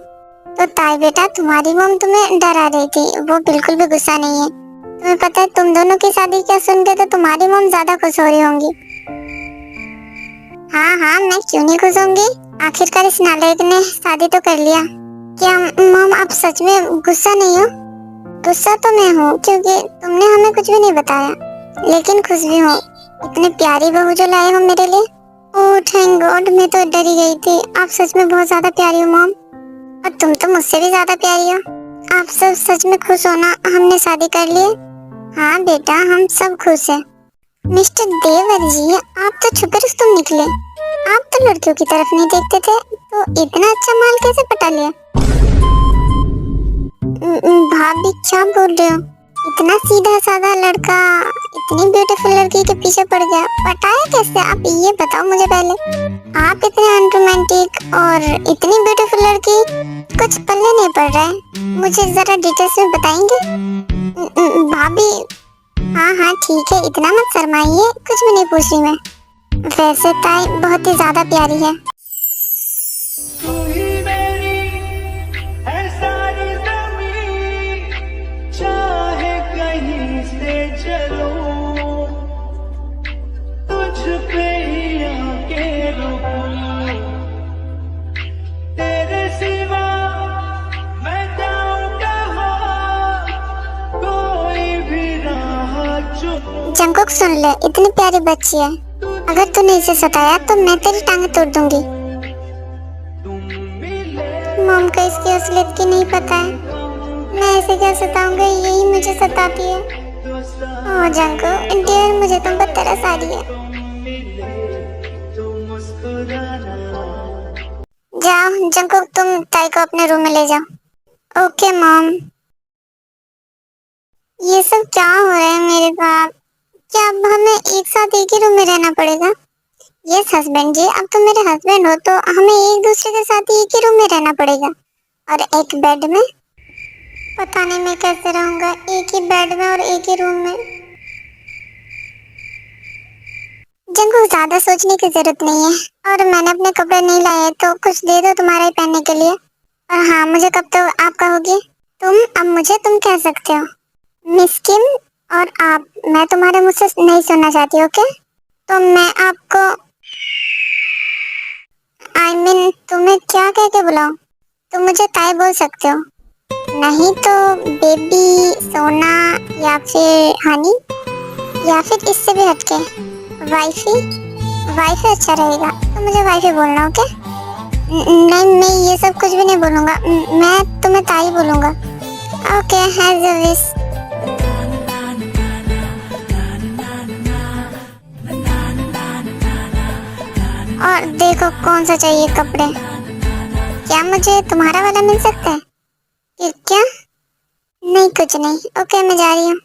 Speaker 2: तो ताई बेटा, तुम्हारी मॉम तुम्हें डरा रही थी, वो बिल्कुल भी गुस्सा नहीं है। तुम्हें पता है तुम दोनों की शादी क्या सुन के तो तुम्हारी मॉम ज्यादा खुश हो रही होंगी। हाँ हाँ, मैं क्यों नहीं खुश होंगी? आखिरकार इस नालायक ने शादी तो कर लिया। क्या मॉम आप सच में गुस्सा नहीं हो? गुस्सा तो मैं हूँ क्योंकि तुमने हमें कुछ भी नहीं बताया, लेकिन खुश भी हूँ। इतनी प्यारी बहू जो लाए हो मेरे लिए। ओह थैंक गॉड, मैं तो डर ही गई थी। आप सच में बहुत ज्यादा प्यारी हो मॉम, और तुम तो मुझसे भी ज्यादा प्यारी हो। आप सब सच में खुश हो ना? हमने शादी कर ली है। हाँ बेटा, हम सब खुश हैं। मिस्टर देवर जी, आप तो छुपे रुस्तम निकले। आप तो लड़कियों की तरफ नहीं देखते थे, तो इतना अच्छा माल कैसे पटा लिया? भाभी क्या बोल रहे हो? इतना सीधा साधा लड़का इतनी ब्यूटीफुल लड़की के पीछे पड़ गया, पटाया कैसे? आप ये बताओ मुझे पहले। आप इतने अनरोमांटिक और इतनी ब्यूटीफुल लड़की, कुछ पल्ले नहीं पड़ रहा है। मुझे जरा डिटेल्स में बताएंगे? भाभी, हाँ हाँ ठीक है, इतना मत शर्माइए, कुछ भी नहीं पूछ रही मैं। वैसे ताई बहुत ही ज्यादा प्यारी है।
Speaker 1: तू ही मेरी है सारी ज़मीं, चाहे कहीं से चलूं, तुझ पे ही आके रुकूं, तेरे सिवा मैं जाऊं कहाँ, कोई भी राह चुनूं।
Speaker 2: जंकुक सुन ले, इतनी प्यारी बच्ची है, अगर तूने इसे सताया तो मैं तेरी टांग तोड़ दूंगी। मॉम को इसकी असलियत की नहीं पता है, मैं ऐसे क्या सताऊंगा, यही मुझे सताती है। ओह जंकुक डियर, मुझे तुम पर तरस आ रही है। जाओ जंकुक, तुम ताई को अपने रूम में ले जाओ। Okay mom. ये सब क्या हो रहा है मेरे साथ? क्या अब हमें एक साथ एक ही रूम में रहना पड़ेगा? यस हस्बैंड जी, अब तुम मेरे हस्बैंड हो तो हमें एक दूसरे के साथ ही एक ही रूम में रहना पड़ेगा, और एक बेड में। पता नहीं मैं कैसे रहूंगा एक ही बेड में और एक ही रूम में। जंगू, ज्यादा सोचने की जरूरत नहीं है, और मैंने अपने कपड़े नहीं लाए तो कुछ दे दो तुम्हारा ही पहनने के लिए। और हाँ, मुझे कब तक आप कहोगे तुम, अब मुझे तुम कह सकते हो। मिस किम और आप, मैं तुम्हारे मुंह से नहीं सुनना चाहती, ओके? तो मैं आपको तुम्हें क्या कह के बुलाऊं? तुम मुझे ताई बोल सकते हो, नहीं तो बेबी, सोना, या फिर हनी, या फिर इससे भी हटके वाइफी। वाइफी अच्छा रहेगा, तो मुझे वाइफी बोलना, ओके? नहीं, मैं ये सब कुछ भी नहीं बोलूंगा, मैं तुम्हें ताई बोलूंगा। Okay, has you wish. और देखो कौन सा चाहिए कपड़े। क्या मुझे तुम्हारा वाला मिल सकता है? क्या? नहीं, कुछ नहीं। ओके, मैं जा रही हूँ।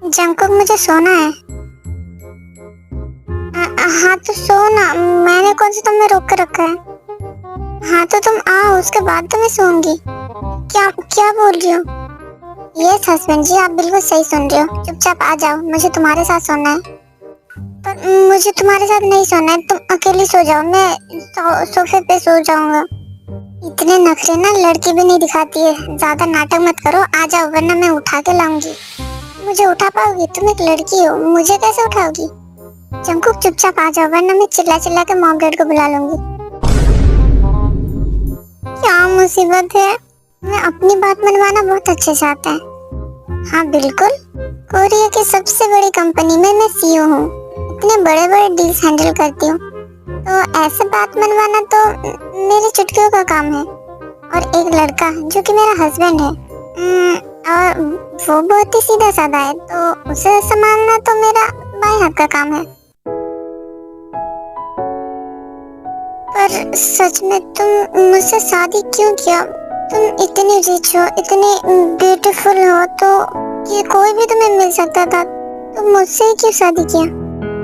Speaker 2: जंकुक, मुझे सोना है। हाँ तो सो ना, मैंने कौन सा तुम्हें रोक कर रखा है? हाँ तो तुम आओ, उसके बाद तो मैं सोऊंगी। क्या क्या बोल रही हो? यस हस्बैंड जी, आप बिल्कुल सही सुन रहे हो। चुपचाप आ जाओ, मुझे तुम्हारे साथ सोना है। पर मुझे तुम्हारे साथ नहीं सोना है, तुम अकेली सो जाओ, मैं सोफे पे सो जाऊंगा। इतने नखरे ना लड़की भी नहीं दिखाती है, ज्यादा नाटक मत करो, आ जाओ वरना मैं उठा के लाऊंगी। मुझे उठा पाओगी? तुम एक लड़की हो, मुझे कैसे उठाओगी? जंकुक चुपचाप आ जाओ, वरना मैं चिल्ला चिल्ला के मॉम डैड को बुला लूंगी। क्या मुसीबत है, मैं अपनी बात मनवाना बहुत अच्छे से आता है। हाँ बिल्कुल, कोरिया की सबसे बड़ी कंपनी में मैं सीईओ हूँ, इतने बड़े बड़े डील्स हैंडल करती हूँ, तो ऐसे बात मनवाना तो मेरे चुटकियों का काम है। और एक लड़का जो कि मेरा हस्बैंड है, और वो बहुत ही सीधा साधा है, तो उसे संभालना तो मेरा बाएं हाथ का काम है। पर सच में तुम मुझसे शादी क्यों किया? तुम इतनी रिच हो, इतनी ब्यूटीफुल हो, तो ये कोई भी तुम्हें मिल सकता था, तुम मुझसे ही क्यों शादी किया?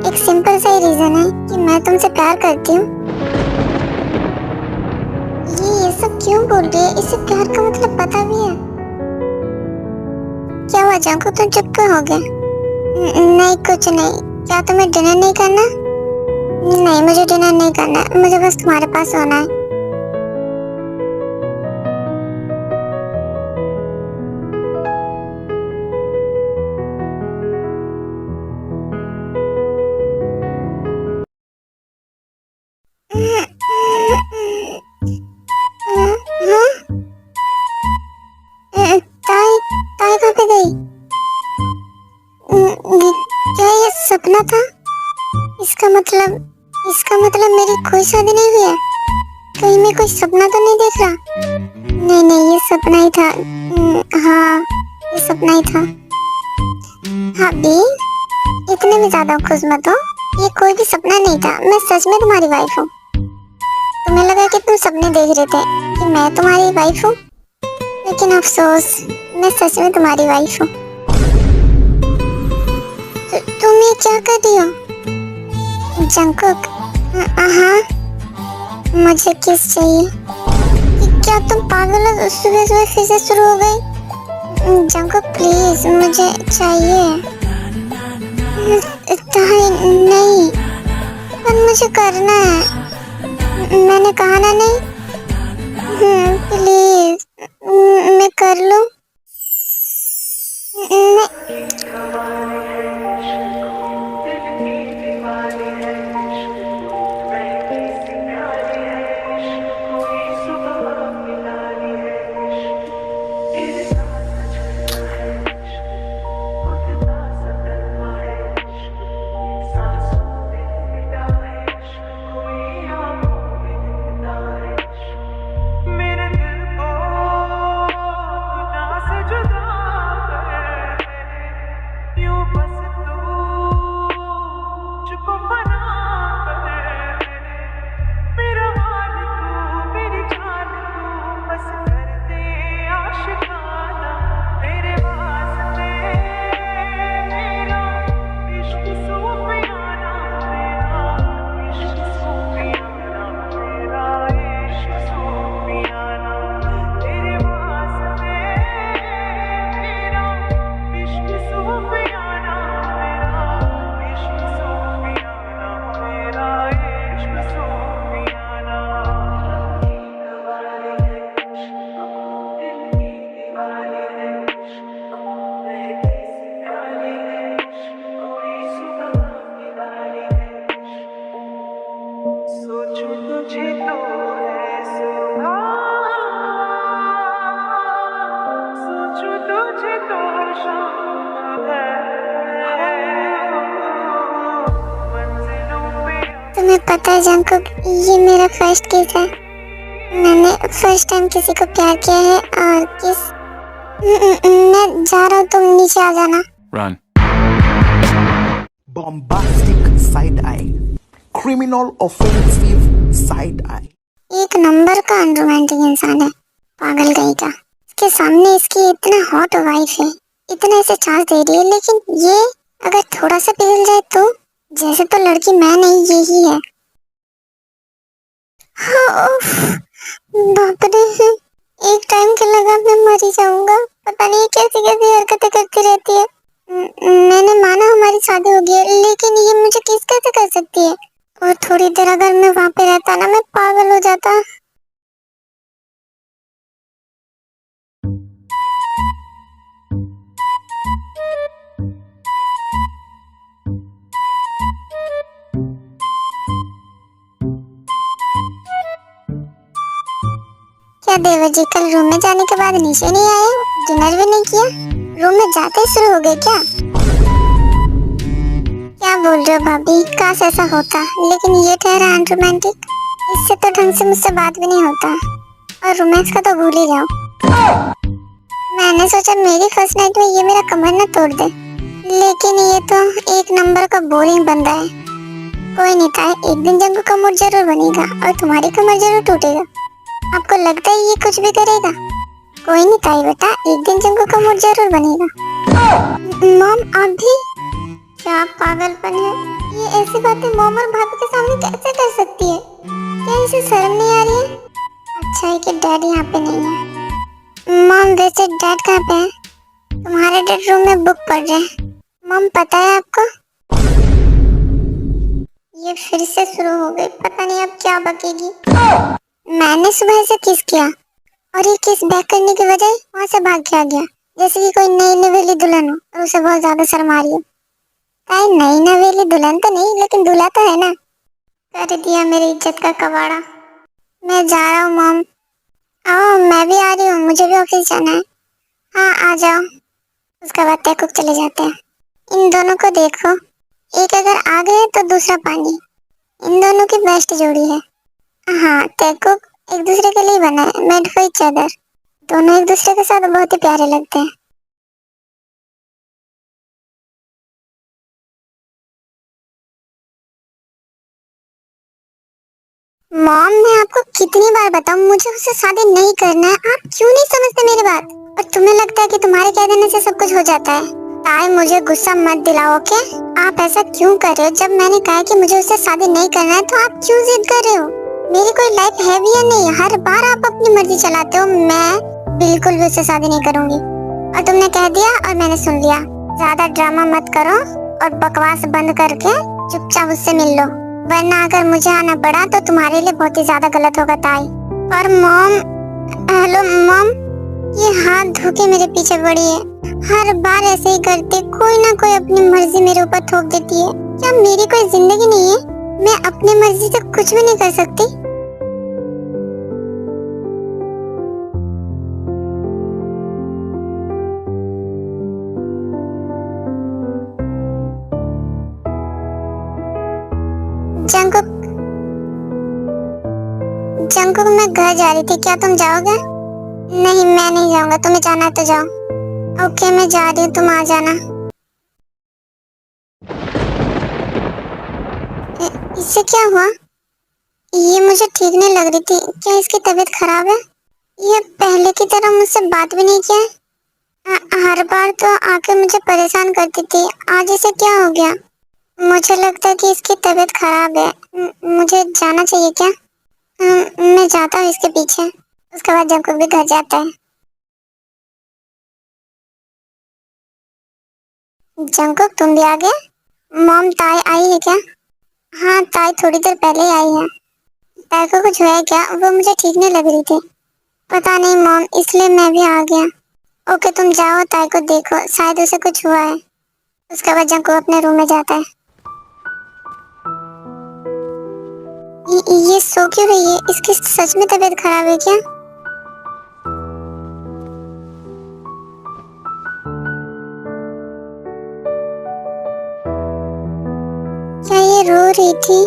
Speaker 2: एक सिंपल सा ही रीजन है कि मैं तुमसे प्यार करती हूँ। ये सब क्यों बोल रही है? इसे प्यार का मतलब पता भी है? क्या हुआ जंकु, तुम चुप क्यों हो गए? नहीं कुछ नहीं। क्या तुम्हें डिनर नहीं करना? नहीं, मुझे डिनर नहीं करना है, मुझे बस तुम्हारे पास होना है। पे गई? क्या ये सपना था? इसका मतलब मेरी कोई शादी नहीं हुई है। कहीं मैं कोई सपना तो नहीं देख रहा? नहीं, ये सपना ही था। हाँ, ये सपना ही था। भाभी, इतने में ज्यादा खुश मत हो। ये कोई भी सपना नहीं था, मैं सच में तुम्हारी वाइफ हूँ। तुम्हें लगा कि तुम सपने देख रहे थे कि मैं तुम्हारी वाइफ हूँ, लेकिन अफसोस, मैं सच में तुम्हारी वाइफ हूँ। तुम ये क्या कर रही हो? जंकुक, हाँ, मुझे किस चाहिए? क्या तुम पागल हो? सुबह सुबह फिर से शुरू हो गई। जंकुक प्लीज, मुझे चाहिए। नहीं, पर मुझे करना है। मैंने कहा ना नहीं। प्लीज, मैं कर लूं? तुम्हें पता है जंकुक, ये मेरा फर्स्ट किस है। मैंने फर्स्ट टाइम किसी को प्यार किया है और किस। मैं जा रहा हूँ, तुम नीचे आ जाना।
Speaker 4: Run.
Speaker 5: Bombastic side eye, criminal offensive side eye.
Speaker 2: एक नंबर का अनरोमांटिक इंसान है, पागल कहीं का। इसके सामने इसकी इतना हॉट वाइफ है, इतना ऐसे चांस दे रही है, लेकिन ये अगर थोड़ा सा पिघल जाए तो जैसे तो लड़की मैं नहीं, यही है। हाँ, बाप रे, एक टाइम के लगा मैं मर ही जाऊंगा। पता नहीं कैसी कैसी हरकतें करती रहती है। मैंने माना हमारी शादी हो गई है, लेकिन ये मुझे किस कैसे कर सकती है? और थोड़ी देर अगर मैं वहां पे रहता ना, मैं पागल हो जाता। क्या देवर जी कल रूम में जाने के बाद नीचे नहीं आए? डिनर भी नहीं किया? रूम में जाते ही शुरू हो गए क्या? क्या बोल रहे हो भाभी? काश ऐसा होता, लेकिन ये ठहरा अनरोमांटिक। इससे तो ढंग से मुझसे बात भी नहीं होता, और रोमांस का तो भूल ही जाओ। मैंने सोचा मेरी फर्स्ट नाइट में ये मेरा कमर न तोड़ दे, लेकिन ये तो एक नंबर का बोरिंग बंदा है। कोई नहीं था, एक दिन जंगू का मूड जरूर बनेगा और तुम्हारी कमर जरूर टूटेगा। आपको लगता है ये कुछ भी करेगा? कोई नहीं ताई बेटा, एक दिन जंगू का मूड जरूर बनेगा। मॉम, आप भी? क्या पागलपन है? ये ऐसी बातें मॉम और भाभी के सामने कैसे कर सकती है? क्या इसे शर्म नहीं आ रही है? अच्छा है कि डैड यहाँ पे नहीं है। मॉम, वैसे डैड कहाँ पे है? तुम्हारे डैड रूम में बुक पढ़ रहे हैं। मॉम, पता है आपको, ये फिर से शुरू हो गई। पता नहीं अब क्या बकेगी। मैंने सुबह से किस किया, और ये किस बैक करने की वजह वहां से भाग के आ गया, जैसे कि कोई नई नवेली दुल्हन हो और उसे बहुत ज्यादा शर्म आ रही हो। नई नवेली दुल्हन तो नहीं, लेकिन दूल्हा तो है ना। कर दिया मेरी इज्जत का कबाड़ा। मैं जा रहा हूँ मॉम। आओ, मैं भी आ रही हूँ, मुझे भी ऑफिस जाना है। हाँ, आ जाओ। उसके बाद तैकूब चले जाते हैं। इन दोनों को देखो, एक अगर आ गए तो दूसरा पानी। इन दोनों की बेस्ट जोड़ी है। हाँ, तैकूब एक दूसरे के लिए बना है, मेड फॉर ईच अदर। दोनों एक दूसरे के साथ बहुत ही प्यारे लगते हैं। मॉम, मैं आपको कितनी बार बताऊं, मुझे उससे शादी नहीं करना है। आप क्यों नहीं समझते मेरी बात? और तुम्हें लगता है कि तुम्हारे कह देने से सब कुछ हो जाता है। ताई, मुझे गुस्सा मत दिलाओ, ओके? आप ऐसा क्यों कर रहे हो? जब मैंने कहा कि मुझे उससे शादी नहीं करना है तो आप क्यों जिद कर रहे हो? मेरी कोई लाइफ है भी या नहीं? हर बार आप अपनी मर्जी चलाते हो। मैं बिल्कुल भी उससे शादी नहीं करूंगी। और तुमने कह दिया और मैंने सुन लिया। ज्यादा ड्रामा मत करो और बकवास बंद करके चुपचाप उससे मिल लो, वरना अगर मुझे आना पड़ा तो तुम्हारे लिए बहुत ही ज्यादा गलत होगा ताई। पर मॉम, हेलो मॉम, ये हाथ धो के मेरे पीछे पड़ी है। हर बार ऐसे ही करती, कोई ना कोई अपनी मर्जी मेरे ऊपर थोप देती है। क्या मेरी कोई जिंदगी नहीं है? मैं अपनी मर्जी से कुछ भी नहीं कर सकती? जंकुक, जंकुक, मैं घर जा रही थी, क्या तुम जाओगे? नहीं, मैं नहीं जाऊंगा। तुम्हें जाना है तो जाओ। ओके, मैं जा रही हूँ, तुम आ जाना। इससे क्या हुआ? ये मुझे ठीक नहीं लग रही थी। क्या इसकी तबीयत खराब है? ये पहले की तरह मुझसे बात भी नहीं किया है। हर बार तो आके मुझे परेशान करती थी, आज इसे क्या हो गया? मुझे लगता है कि इसकी तबीयत खराब है। मुझे जाना चाहिए क्या? मैं जाता हूँ इसके पीछे। उसके बाद जंकुक भी घर जाता है। जंकुक, तुम भी आ गए? मॉम, ताई आई है क्या? हाँ, ताई थोड़ी देर पहले ही आई है। ताई को कुछ हुआ है क्या? वो मुझे ठीक नहीं लग रही थी। पता नहीं मॉम, इसलिए मैं भी आ गया। ओके, तुम जाओ, ताई को देखो, शायद उसे कुछ हुआ है। उसके बाद जंकुक अपने रूम में जाता है। ये सो क्यों रही है? इसकी सच में तबीयत खराब है क्या? क्या ये रो रही थी?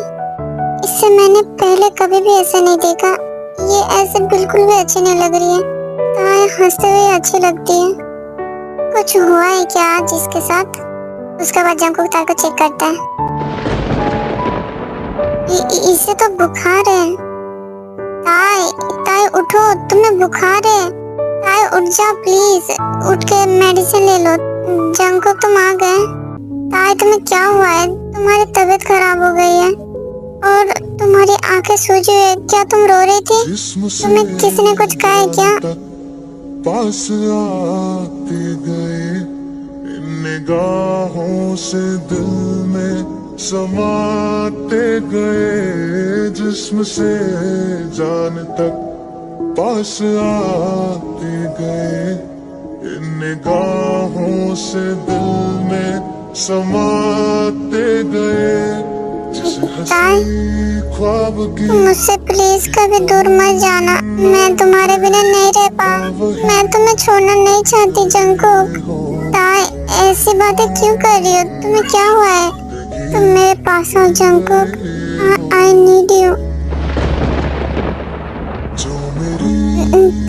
Speaker 2: इससे मैंने पहले कभी भी ऐसे नहीं देखा। ये ऐसे बिल्कुल भी अच्छी नहीं लग रही है। ताई हंसते हुए अच्छी लगती है। कुछ हुआ है क्या आज इसके साथ? उसके बाद जंकुक ताई को चेक करता है। इसे तो बुखार है। ताई, ताई उठो, तुम्हें बुखार है। ताई उठ जाओ प्लीज, उठ के मेडिसिन ले लो। जंकुक, तुम आ गए? ताई, तुम्हें क्या हुआ है? तुम्हारी तबीयत खराब हो गई है और तुम्हारी आंखें सूजी हुई है। क्या तुम रो रही थी? तुम्हें किसी ने कुछ कहा है क्या?
Speaker 1: पास आते गए, निगाहों से दिल में समाते गए, जिस्म से जान तक पास आते गए, निगाहों से दिल में समाते गए, जिसे हंसी ख्वाब की।
Speaker 2: मुझसे प्लीज कभी दूर मत जाना, मैं तुम्हारे बिना नहीं रह पाऊँ। मैं तुम्हें छोड़ना नहीं चाहती जंकुक। ताई, ऐसी बातें क्यों कर रही हो? तुम्हें क्या हुआ है? तुम मेरे पास आओ जंकुक, आई नीड यू।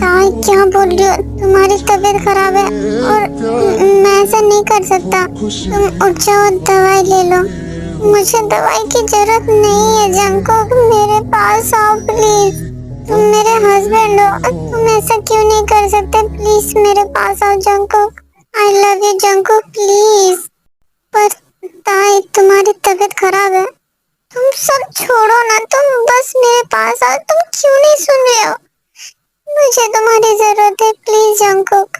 Speaker 2: ताई, क्या बोल रही हो? तुम्हारी तबीयत खराब है और मैं ऐसा नहीं कर सकता। तुम उठ जाओ, दवाई ले लो। मुझे दवाई की जरूरत नहीं है जंकुक, मेरे पास आओ प्लीज। तुम मेरे हस्बैंड हो, तुम ऐसा क्यों नहीं कर सकते? प्लीज मेरे पास आओ Jungkook. I love you Jungkook, please. पर ताई, तुम्हारी तबीयत खराब है। तुम सब छोड़ो ना, तुम बस मेरे पास आओ। तुम क्यों नहीं सुन रहे हो? मुझे तुम्हारी जरूरत है, प्लीज जंकुक।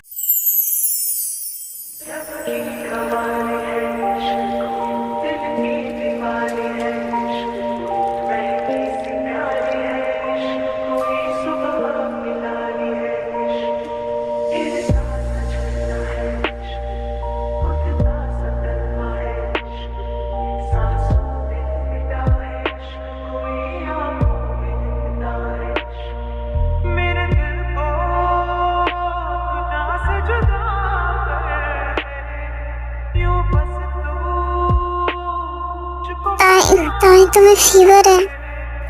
Speaker 2: तुम्हें फीवर है।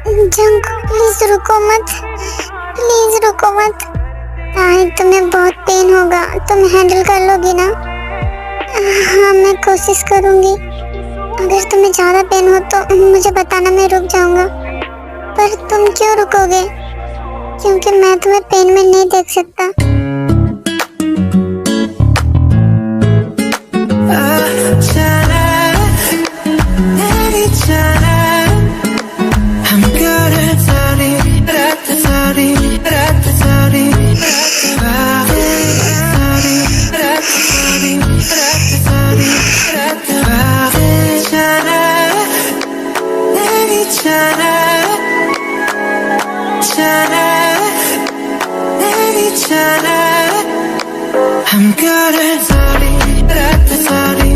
Speaker 2: जंको प्लीज रुको मत, प्लीज रुको मत। ताई तुम्हें बहुत पेन होगा, तुम हैंडल कर लोगी ना? हाँ मैं कोशिश करूंगी। अगर तुम्हें ज्यादा पेन हो तो मुझे बताना, मैं रुक जाऊंगा। पर तुम क्यों रुकोगे? क्योंकि मैं तुम्हें पेन में नहीं देख सकता।
Speaker 4: I'm good at sorry, sorry,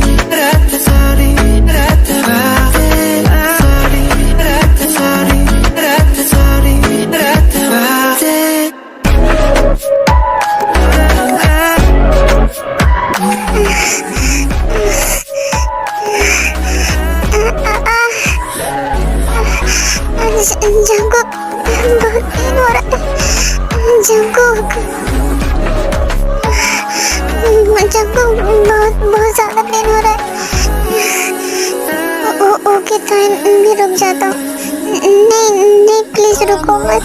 Speaker 2: Junko बहुत पेन हो रहा है। जंको बहुत ज्यादा पेन हो रहा है। ओके टाइम मैं रुक जाता हूँ। नहीं प्लीज रुको मत।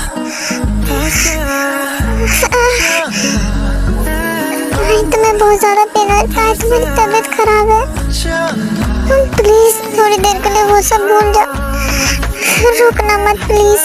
Speaker 2: तुम्हें बहुत ज्यादा पेन है, तुम्हारी तबीयत खराब है। तुम प्लीज थोड़ी देर के लिए वो सब भूल जाओ, रुकना मत प्लीज।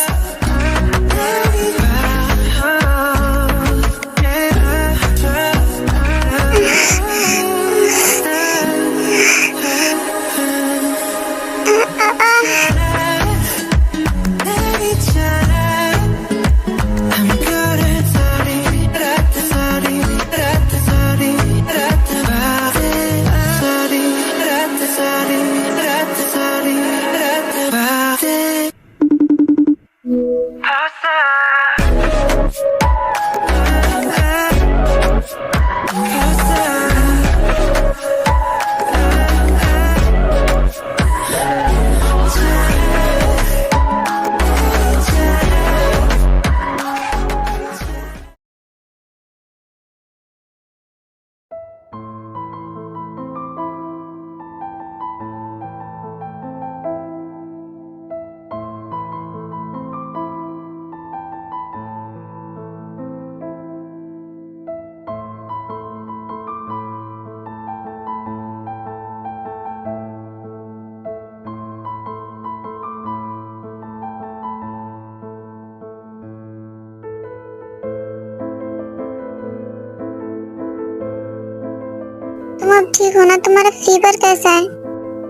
Speaker 2: तुम अब ठीक हो ना? तुम्हारा फीवर कैसा है?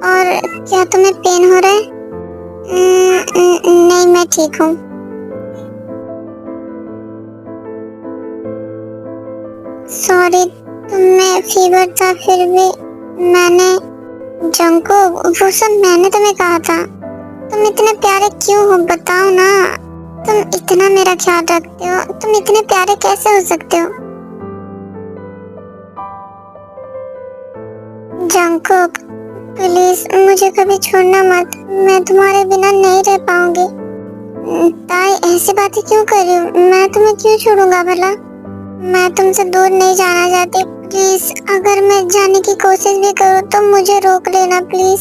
Speaker 2: और क्या तुम्हें पेन हो रहा है? नहीं मैं ठीक हूँ। सॉरी, तुम्हें फीवर था फिर भी मैंने जंको वो सब मैंने तुम्हें कहा था। तुम इतने प्यारे क्यों हो बताओ ना? तुम इतना मेरा ख्याल रखते हो, तुम इतने प्यारे कैसे हो सकते हो? जंकुक प्लीज मुझे कभी छोड़ना मत, मैं तुम्हारे बिना नहीं रह पाऊंगी। ताई ऐसी बातें क्यों कर रही हो? मैं तुम्हें क्यों छोड़ूंगा भला? मैं तुमसे दूर नहीं जाना चाहती। प्लीज अगर मैं जाने की कोशिश भी करूँ तो मुझे रोक लेना प्लीज।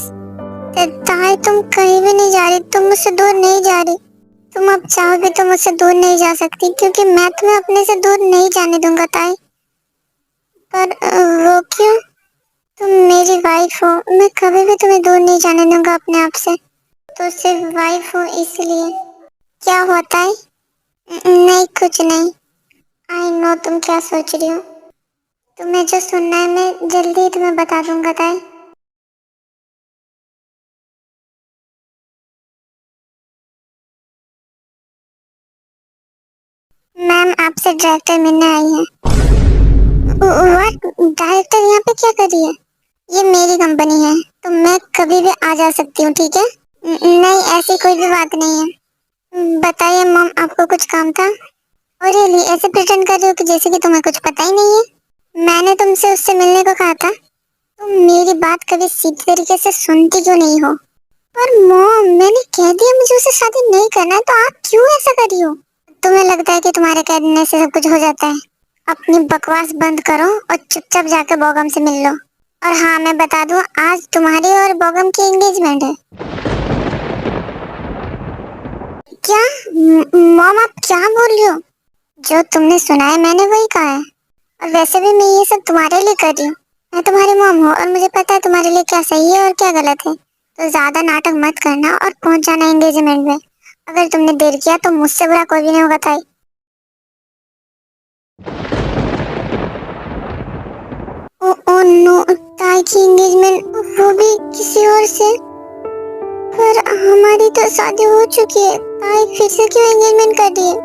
Speaker 2: ताई तुम कहीं भी नहीं जा रही, तुम मुझसे दूर नहीं जा रही। तुम अब चाहो भी तो मुझसे दूर नहीं जा सकती, क्योंकि मैं तुम्हें अपने से दूर नहीं जाने दूंगा ताई। पर वो क्यों? तुम मेरी वाइफ हो, मैं कभी भी तुम्हें दूर नहीं जाने दूंगा अपने आप से। तो सिर्फ वाइफ हो इसलिए। क्या होता है? नहीं कुछ नहीं। आई नो तुम क्या सोच रही हो। तुम्हें जो सुनना है मैं जल्दी ही तुम्हें बता दूंगा ताई। मैम आपसे डायरेक्टर मिलने आई है। व्हाट? डायरेक्टर यहाँ पे क्या कर रही है? ये मेरी कंपनी है तो मैं कभी भी आ जा सकती हूँ, ठीक है? नहीं ऐसी कोई भी बात नहीं है। बताइए मॉम, आपको कुछ काम था? और रियली ऐसे प्रिटेंड कर रही हो कि जैसे कि तुम्हें कुछ पता ही नहीं है। मैंने तुमसे उससे मिलने को कहा था। तुम मेरी बात कभी सीधी तरीके से सुनती क्यों नहीं हो? पर मॉम, मैंने कह दिया मुझे उससे शादी नहीं करना है, तो आप क्यों ऐसा कर रही हो? तुम्हें लगता है कि तुम्हारे कहने से सब कुछ हो जाता है? अपनी बकवास बंद करो और चुपचाप जाकर बोगम से मिल लो। और हाँ, मैं बता दूं, आज तुम्हारी और बोगम की एंगेजमेंट है। क्या? मॉम, आप क्या बोल रही हो? जो तुमने सुना है मैंने वही कहा है। और वैसे भी मैं ये सब तुम्हारे लिए कर रही हूँ। मैं तुम्हारी मॉम हूँ और मुझे पता है तुम्हारे लिए क्या सही है और क्या गलत है। तो ज्यादा नाटक मत करना और पहुंच जाना एंगेजमेंट में। अगर तुमने देर किया तो मुझसे बुरा कोई भी नहीं होगा ताई। ओ नो, ताई की एंगेजमेंट, वो भी किसी और से। पर हमारी तो शादी हो चुकी है, ताई फिर से क्यों एंगेजमेंट कर रही है?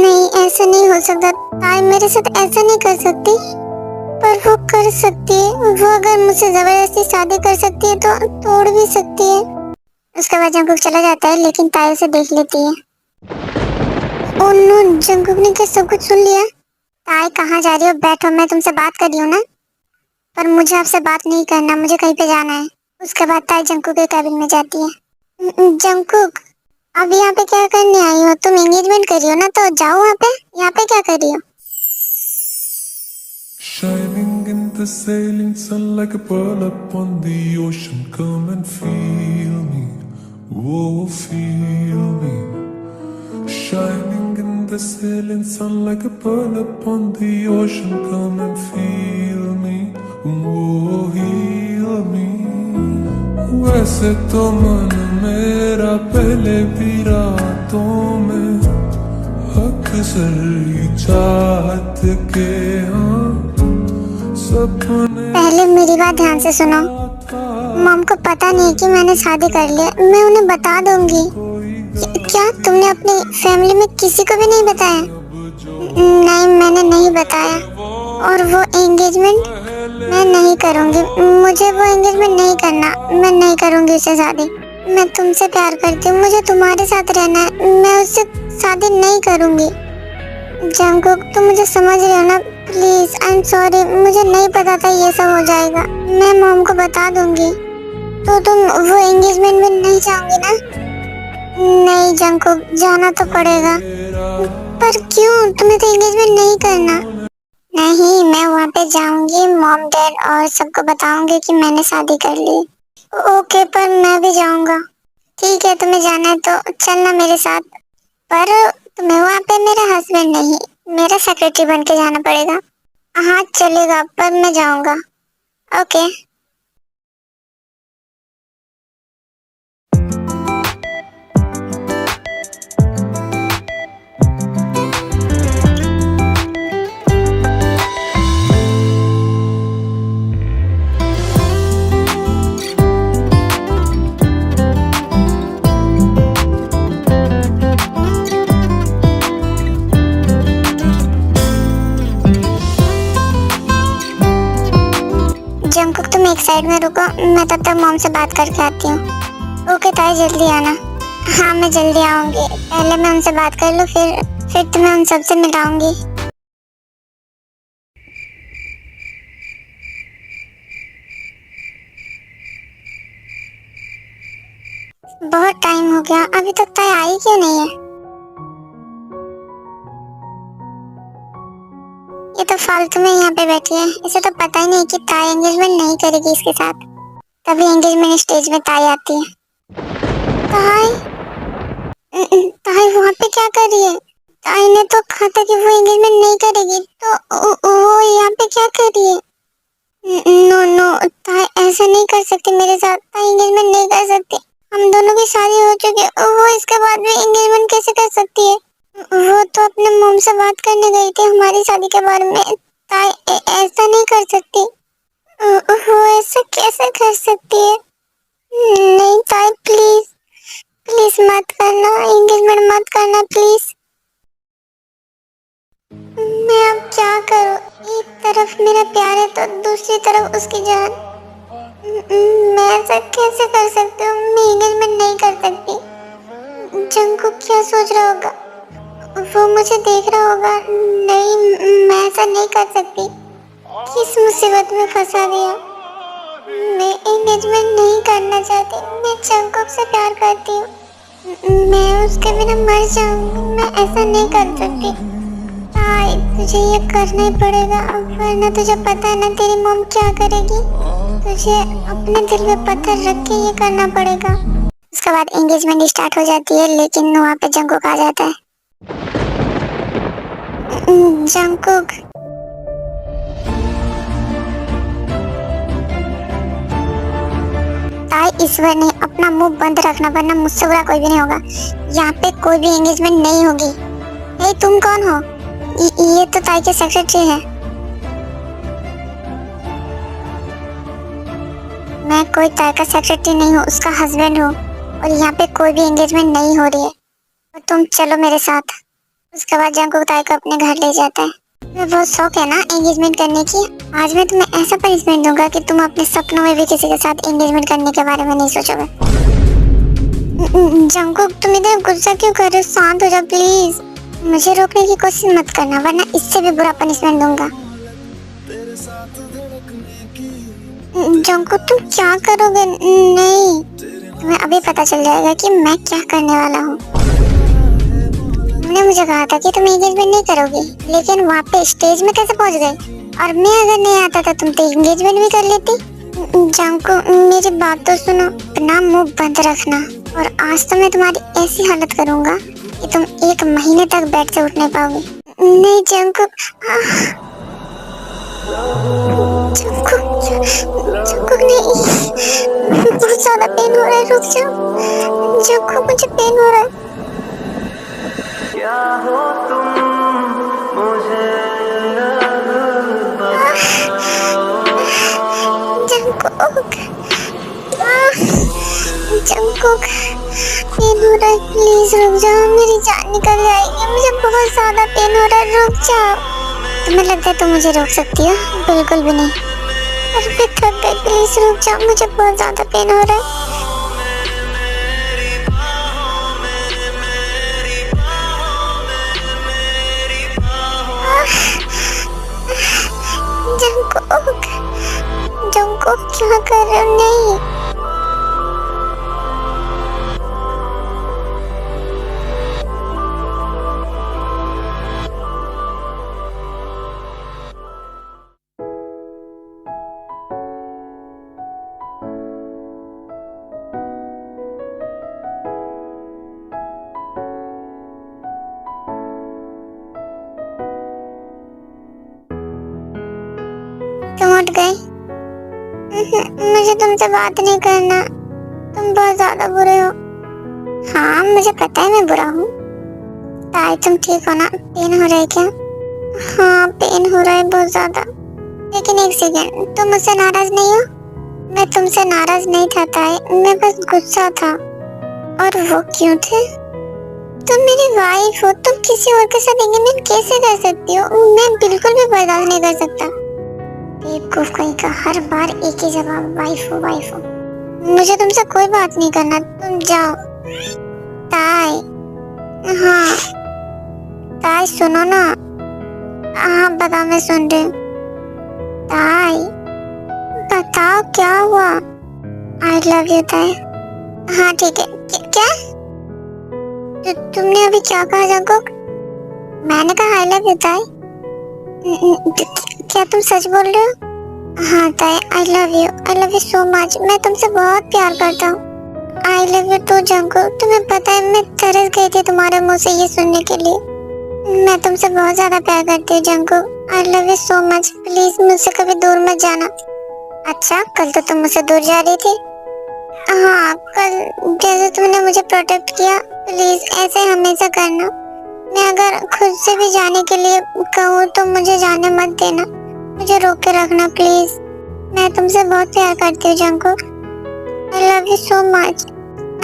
Speaker 2: नहीं, ऐसा नहीं हो सकता। ताई मेरे साथ ऐसा नहीं कर सकती। पर वो कर सकती है। वो अगर मुझसे जबरदस्ती शादी कर सकती है तो तोड़ भी सकती है। उसके बाद जंकुक चला जाता है, लेकिन ताई उसे देख लेती है। ओह नो, जंकुक ने क्या सब कुछ सुन लिया? ताई कहाँ जा रही हो? बैठो, मैं तुमसे बात कर रही हूँ ना। पर मुझे आपसे बात नहीं करना, मुझे कहीं पे जाना है। उसके बाद ताई जंकुक के कैबिन में जाती है। जंकुक, अब यहाँ पे क्या करने आई हो? तुम एंगेजमेंट कर रही हो ना, तो जाओ वहाँ पे। यहाँ पे क्या कर रही हो?
Speaker 1: Shining in the sailing sun like a pearl upon the ocean. Come and feel me, oh feel me. Shining in the sailing sun like a pearl upon the ocean. Come and feel me, oh heal me. वैसे तो मन मेरा पहले भी रातों में अक्सर ही चाहत के सपने।
Speaker 2: पहले मेरी बात ध्यान से सुनो। मॉम को पता नहीं कि मैंने शादी कर लिया। मैं उन्हें बता दूंगी। क्या तुमने अपनी फैमिली में किसी को भी नहीं बताया? नहीं, मैंने नहीं बताया। और वो एंगेजमेंट मैं नहीं करूंगी। मुझे वो एंगेजमेंट नहीं करना। मैं नहीं करूंगी उससे शादी। मैं तुमसे प्यार करती हूँ, मुझे तुम्हारे साथ रहना है। मैं उससे शादी नहीं करूंगी। जंकुक, तुम मुझे समझ रहे हो ना? प्लीज, आई एम सॉरी, मुझे नहीं पता था ये सब हो जाएगा। मैं मॉम को बता दूंगी। तो तुम वो एंगेजमेंट में नहीं जाओगी ना? नहीं जंकुक, जाना तो पड़ेगा। पर क्यों? तुम्हें तो एंगेजमेंट नहीं करना। नहीं, मैं वहाँ पे जाऊंगी, मॉम डैड और सबको बताऊंगी कि मैंने शादी कर ली। ओके, पर मैं भी जाऊंगा। ठीक है, तुम्हें जाना है तो चलना मेरे साथ। पर तुम्हें वहाँ पे मेरा हस्बैंड नहीं, मेरा सेक्रेटरी बन के जाना पड़ेगा। हाँ चलेगा, पर मैं जाऊंगा। ओके। जंकुक, तुम एक साइड में रुको, मैं तब तक मॉम से बात करके आती हूँ। ओके ताई, जल्दी आना। हाँ, मैं जल्दी आऊंगी। पहले मैं उनसे बात कर लूँ, फिर तुम्हें उन सबसे मिलाऊंगी। बहुत टाइम हो गया, अभी तक ताई आई क्यों नहीं है? ये तो फालतू में यहाँ पे बैठी है। इसे तो पता ही नहीं कि ताई एंगेजमेंट नहीं करेगी इसके साथ। तभी एंगेजमेंट स्टेज में ताई आती है। ताई, ताई वहाँ पे क्या कर रही है? ताई ने तो कहा था कि वो एंगेजमेंट नहीं करेगी, तो वो यहाँ पे क्या कर रही है? नो नो, ताई ऐसा नहीं कर सकती मेरे साथ। ताई एंगेजमेंट नहीं कर सकती। हम दोनों की शादी हो चुकी है, वो इसके बाद भी एंगेजमेंट कैसे कर सकती है? वो तो अपने मॉम से बात करने गई थी हमारी शादी के बारे में। ताई ऐसा नहीं कर सकती। वो ऐसा कैसे कर सकती है? नहीं ताई, प्लीज प्लीज मत करना, एंगेजमेंट मत करना प्लीज। मैं अब क्या करूं? एक तरफ मेरा प्यार है तो दूसरी तरफ उसकी जान। मैं ऐसा कैसे कर सकती हूँ? मैं एंगेजमेंट नहीं कर सकती। जंकुक क्या सोच रहा होगा? वो मुझे देख रहा होगा। नहीं, मैं ऐसा नहीं कर सकती। किस मुसीबत में फंसा दिया। मैं एंगेजमेंट नहीं करना चाहती। मैं जंगकुक से प्यार करती हूँ। मैं उसके बिना मर जाऊंगी। मैं ऐसा नहीं कर सकती। ताई, तुझे ये करना ही पड़ेगा, वरना तुझे पता है ना तेरी मॉम क्या करेगी। तुझे अपने दिल में पत्थर रख के ये करना पड़ेगा। उसके बाद एंगेजमेंट स्टार्ट हो जाती है, लेकिन वहाँ पे जंगकुक आ जाता है। जंगकुक, ताई ईश्वर ने अपना मुंह बंद रखना, वरना मुझसे बुरा कोई भी नहीं होगा। यहाँ पे कोई भी एंगेजमेंट नहीं होगी। हे, तुम कौन हो? ये तो ताई के सेक्रेटरी है। मैं कोई ताई का सेक्रेटरी नहीं हूँ, उसका हस्बैंड हूँ। और यहाँ पे कोई भी एंगेजमेंट नहीं हो रही है। और तुम चलो मेरे साथ। उसके बाद जंगकुक ताई को अपने घर ले जाता है। तुम्हें बहुत शौक है ना एंगेजमेंट करने की। आज मैं तुम्हें ऐसा पनिशमेंट दूंगा कि तुम अपने सपनों में भी किसी के साथ एंगेजमेंट करने के बारे में नहीं सोचोगे। जंगकुक, तुम इधर गुस्सा क्यों कर रहे हो? शांत हो जाओ प्लीज। मुझे रोकने की कोशिश मत करना, वरना इससे भी बुरा पनिशमेंट दूंगा। जंगकुक, तुम क्या करोगे? नहीं, तुम्हें अभी पता चल जाएगा कि मैं क्या करने वाला हूँ। तुमने मुझे कहा था कि तुम एंगेजमेंट नहीं करोगी, लेकिन वहाँ पे स्टेज में कैसे पहुँच गए? और मैं अगर नहीं आता था तुम तो एंगेजमेंट भी कर लेती। जंगकुक, मेरी बात तो सुनो। अपना मुंह बंद रखना, और आज तो मैं तुम्हारी ऐसी हालत करूँगा कि तुम 1 महीने तक बेड से उठ नहीं पाओगे। नहीं जंगकुक, जंगकुक नहीं, बहुत ज्यादा पेन हो रहा है। रुक जाओ जंगकुक, मुझे पेन हो रहा है।
Speaker 4: क्या हो तुम मुझे
Speaker 2: जंगकुक, जंगकुक, पेन हो रहा है। प्लीज रुक जाओ, मेरी जान निकल जाएगी। मुझे बहुत ज्यादा पेन हो रहा है। रुक जाओ। तुम्हें लगता है तुम मुझे रोक सकती हो? बिल्कुल भी नहीं। और मैं थक गई, प्लीज रुक जाओ। मुझे बहुत ज्यादा पेन हो रहा है। जंगकुक, जंगकुक, क्या कर रहे हो? नहीं, तुम उठ गए? मुझे तुमसे बात नहीं करना। तुम बहुत ज्यादा बुरे हो। हाँ, मुझे पता है मैं बुरा हूँ। ताई, तुम ठीक हो ना? पेन हो रहा है क्या? हाँ, पेन हो रहा है बहुत ज्यादा। लेकिन एक सेकेंड, तुम मुझसे नाराज नहीं हो? मैं तुमसे नाराज नहीं था ताई, मैं बस गुस्सा था। और वो क्यों थे? तुम मेरी वाइफ हो, तुम किसी और के साथ एंगेजमेंट कैसे कर सकती हो? मैं बिल्कुल भी बर्दाश्त नहीं कर सकता। बेवकूफ कहीं का, हर बार एक ही जवाब, वाइफ हो वाइफ हो। मुझे तुमसे कोई बात नहीं करना, तुम जाओ। ताई, हाँ ताई सुनो ना। हाँ बताओ, मैं सुन रही हूँ। ताई बताओ क्या हुआ? आई लव यू ताई। हाँ ठीक है। क्या तुमने अभी क्या कहा जंगकुक? मैंने कहा आई लव यू ताई। क्या तुम सच बोल रहे हो? हाँ Tae, I love you so much. मैं तुमसे बहुत प्यार करता हूँ। I love you too Jungkook. तुम्हें पता है मैं तरस गई थी तुम्हारे मुंह से ये सुनने के लिए। मैं तुमसे बहुत ज्यादा प्यार करती हूँ Jungkook. I love you so much. Please मुझसे कभी दूर मत जाना। अच्छा, कल तो तुम मुझसे दूर जा रही थी। हाँ, कल जैसे तुमने मुझे प्रोटेक्ट किया, प्लीज ऐसे हमेशा करना। मैं अगर खुद से भी जाने के लिए कहूँ तो मुझे जाने मत देना। मुझे रोक के रखना प्लीज। मैं तुमसे बहुत प्यार करती हूँ Jungkook. I love you so much.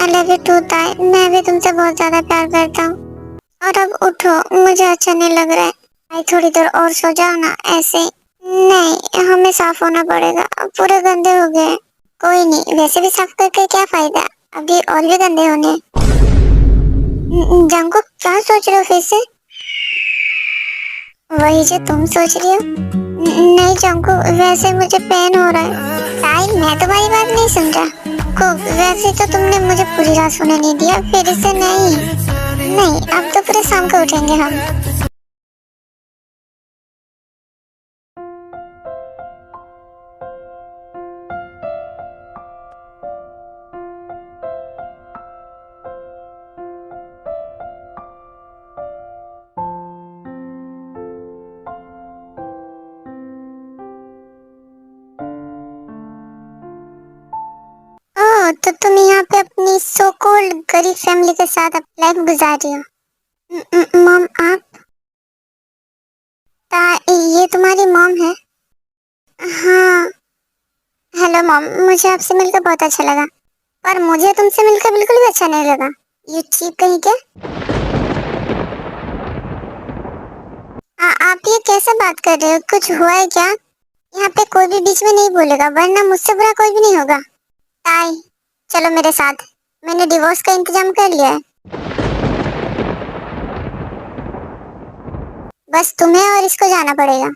Speaker 2: I love you too Tae. मैं भी तुमसे बहुत ज्यादा प्यार करता हूँ। और अब उठो, मुझे अच्छा नहीं लग रहा है। भाई थोड़ी देर और सो जाओ ना ऐसे। नहीं, हमें साफ होना पड़ेगा, अब पूरे गंदे हो गए। कोई नहीं, वैसे भी साफ करके क्या फायदा, अभी और भी गंदे होने। जंगकुक क्या सोच रहे हो फिर से? वही जो तुम सोच रही हो। नहीं जंगकुक, वैसे मुझे पेन हो रहा है। ताई मैं तुम्हारी बात नहीं सुन रहा को वैसे तो तुमने मुझे पूरी रात सोने नहीं दिया, फिर इसे नहीं अब तो पूरे शाम को उठेंगे हम। ओह, तो तुम यहाँ पे अपनी सो कॉल्ड गरीब फैमिली के साथ लाइफ गुजार रही हो। मॉम आप ये तुम्हारी मॉम है? हाँ। हेलो मॉम, मुझे आपसे मिलकर बहुत अच्छा लगा, पर मुझे तुमसे मिलकर बिल्कुल भी अच्छा नहीं लगा। ये चीप कहीं क्या? आप ये कैसे बात कर रहे हो? कुछ हुआ है क्या? यहाँ पे कोई भी बीच में नहीं बोलेगा, वरना मुझसे बुरा कोई भी नहीं होगा। ताई चलो मेरे साथ, मैंने डिवोर्स का इंतजाम कर लिया है। बस तुम्हें और इसको जाना पड़ेगा।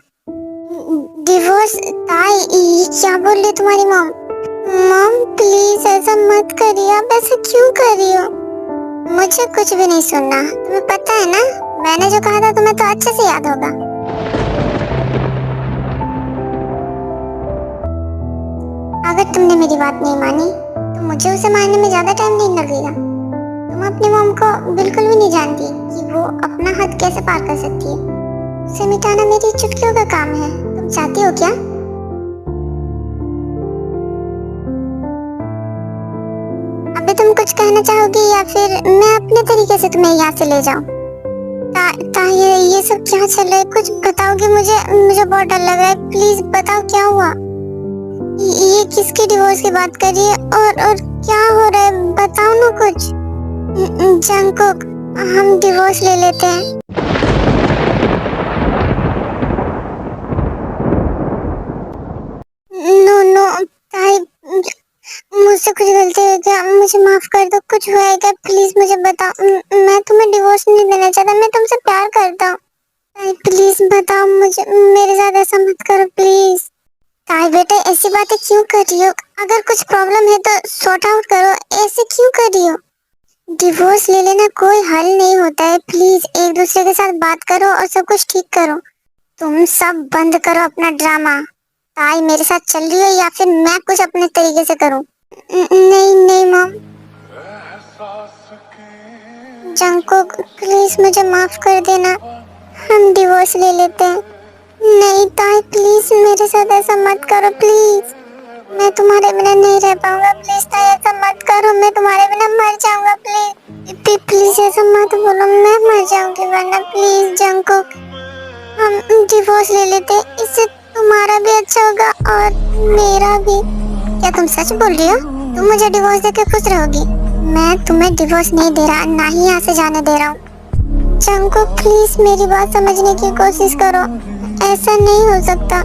Speaker 2: डिवोर्स? ताई ये क्या बोल रही तुम्हारी मॉम? मॉम प्लीज ऐसा मत करिए, आप ऐसा क्यों कर रही हो? मुझे कुछ भी नहीं सुनना, तुम्हें पता है ना मैंने जो कहा था तुम्हें तो अच्छे से याद होगा। अगर तुमने मेरी बात नहीं मानी तो मुझे उसे मानने में ज्यादा टाइम नहीं लगेगा। तुम अपनी मॉम को बिल्कुल भी नहीं जानती कि वो अपना हद कैसे पार कर सकती है। उसे मिटाना मेरी चुटकियों का काम है। तुम चाहती हो क्या? अबे तुम कुछ कहना चाहोगी या फिर मैं अपने तरीके से तुम्हें यहाँ से ले जाऊं? ये सब क्या चल रहा है? कुछ बताओगे मुझे बहुत डर लग रहा है। प्लीज बताओ क्या हुआ? ये किसकी डिवोर्स की बात कर रही है और क्या हो रहा है? बताओ ना कुछ। जंगकुक, हम डिवोर्स ले लेते हैं। नो ताई, मुझसे कुछ गलती हो गया, मुझे माफ कर दो। कुछ हुआ है क्या? प्लीज मुझे बताओ। मैं तुम्हें डिवोर्स नहीं देना चाहता, मैं तुमसे प्यार करता हूँ। ताई प्लीज बताओ मुझे, मेरे साथ ऐसा मत करो प्लीज। ताई बेटे ऐसी बातें क्यों कर रही हो? अगर कुछ प्रॉब्लम है तो सॉर्ट आउट करो, ऐसे क्यों कर रही हो? डिवोर्स ले लेना कोई हल नहीं होता है। प्लीज एक दूसरे के साथ बात करो और सब कुछ ठीक करो। तुम सब बंद करो अपना ड्रामा। ताई मेरे साथ चल रही हो या फिर मैं कुछ अपने तरीके से करूं? नहीं मॉम। जंगकुक प्लीज मुझे माफ कर देना, हम डिवोर्स ले लेते हैं। नहीं ताई प्लीज मेरे साथ ऐसा मत करो प्लीज, मैं तुम्हारे बिना नहीं रह पाऊंगा। प्लीज ताई ऐसा मत करो, मैं तुम्हारे बिना मर जाऊंगा। प्लीज ऐसा मत बोलो, मैं मर जाऊंगी वरना। प्लीज जंगकुक हम डिवोर्स ले लेते हैं, इससे तुम्हारा भी अच्छा होगा और मेरा भी। क्या तुम सच बोल रही हो? तुम मुझे डिवोर्स देके खुश रहोगी? मैं तुम्हें डिवोर्स नहीं दे रहा, ना ही यहाँ से जाने दे रहा हूँ। जंगकुक प्लीज मेरी बात समझने की कोशिश करो, ऐसा नहीं हो सकता।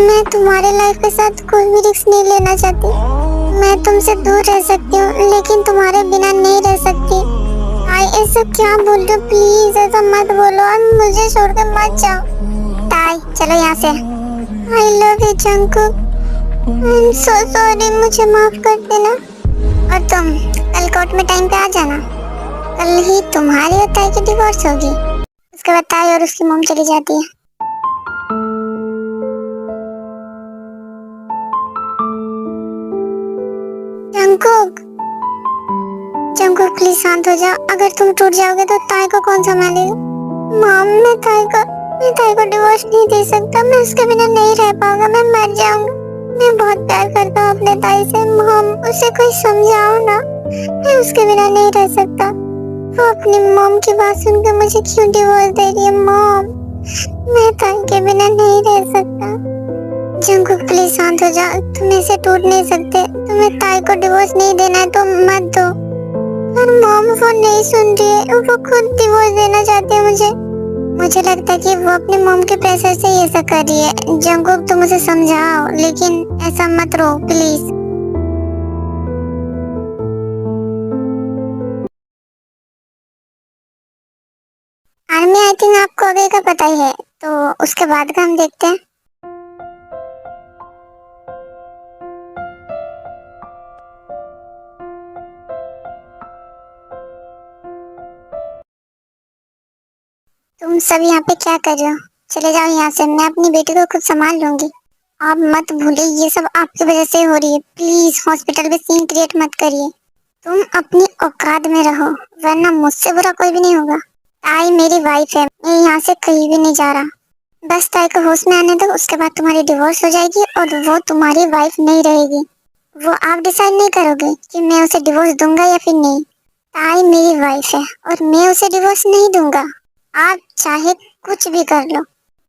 Speaker 2: मैं तुम्हारे लाइफ के साथ कोई भी रिस्क नहीं लेना चाहती। मैं तुमसे दूर रह सकती हूँ लेकिन तुम्हारे बिना नहीं रह सकती। ताई ऐसा क्या बोल रहे हो? प्लीज ऐसा मत बोलो और मुझे छोड़ के मत जाओ। ताई चलो यहाँ से। आई love you Jungkook, I am so sorry, मुझे माफ कर देना। और तुम कल कोर्ट में टाइम पे आ जाना, कल ही तुम्हारी और ताई की डिवोर्स होगी। उसके बाद ताई और उसकी मॉम चली जाती है। जंगकुक प्लीज शांत हो जाओ, अगर तुम टूट जाओगे तो ताई को कौन संभालेगा? मॉम मैं ताई को डिवोर्स नहीं दे सकता, मैं उसके बिना नहीं रह पाऊंगा, मैं मर जाऊंगा। मैं बहुत प्यार करता हूँ अपने ताई से। मॉम उसे कोई समझाओ ना, मैं उसके बिना नहीं रह सकता। वो अपनी मॉम की बात सुनकर मुझे क्यों डिवोर्स दे रही है? मॉम मैं ताई के बिना नहीं रह सकता। जंगकुक प्लीज शांत हो जाओ, तुम ऐसे टूट नहीं सकते। तुम्हें ताई को डिवोर्स नहीं देना है तो मत दो। पर मॉम वो नहीं सुन रही है, वो खुद डिवोर्स देना चाहती है मुझे लगता है कि वो अपने मॉम के प्रेशर से ये सब कर रही है। जंगकुक तुम उसे समझाओ, लेकिन ऐसा मत रो प्लीज। आर्मी आई थिंक आपको आगे का पता ही है, तो उसके बाद का हम देखते हैं। तुम सब यहाँ पे क्या कर रहे हो? चले जाओ यहाँ से, मैं अपनी बेटी को खुद संभाल लूंगी। आप मत भूलिए ये सब आपकी वजह से हो रही है। प्लीज हॉस्पिटल में सीन क्रिएट मत करिए। तुम अपनी औकात में रहो, वरना मुझसे बुरा कोई भी नहीं होगा। ताई मेरी वाइफ है, मैं यहाँ से कहीं भी नहीं जा रहा। बस ताई को होश में आने दो, उसके बाद तुम्हारी डिवोर्स हो जाएगी और वो तुम्हारी वाइफ नहीं रहेगी। वो आप डिसाइड नहीं करोगे कि मैं उसे डिवोर्स दूंगा या फिर नहीं। ताई मेरी वाइफ है और मैं उसे डिवोर्स नहीं दूंगा। आप चाहे कुछ भी कर लो।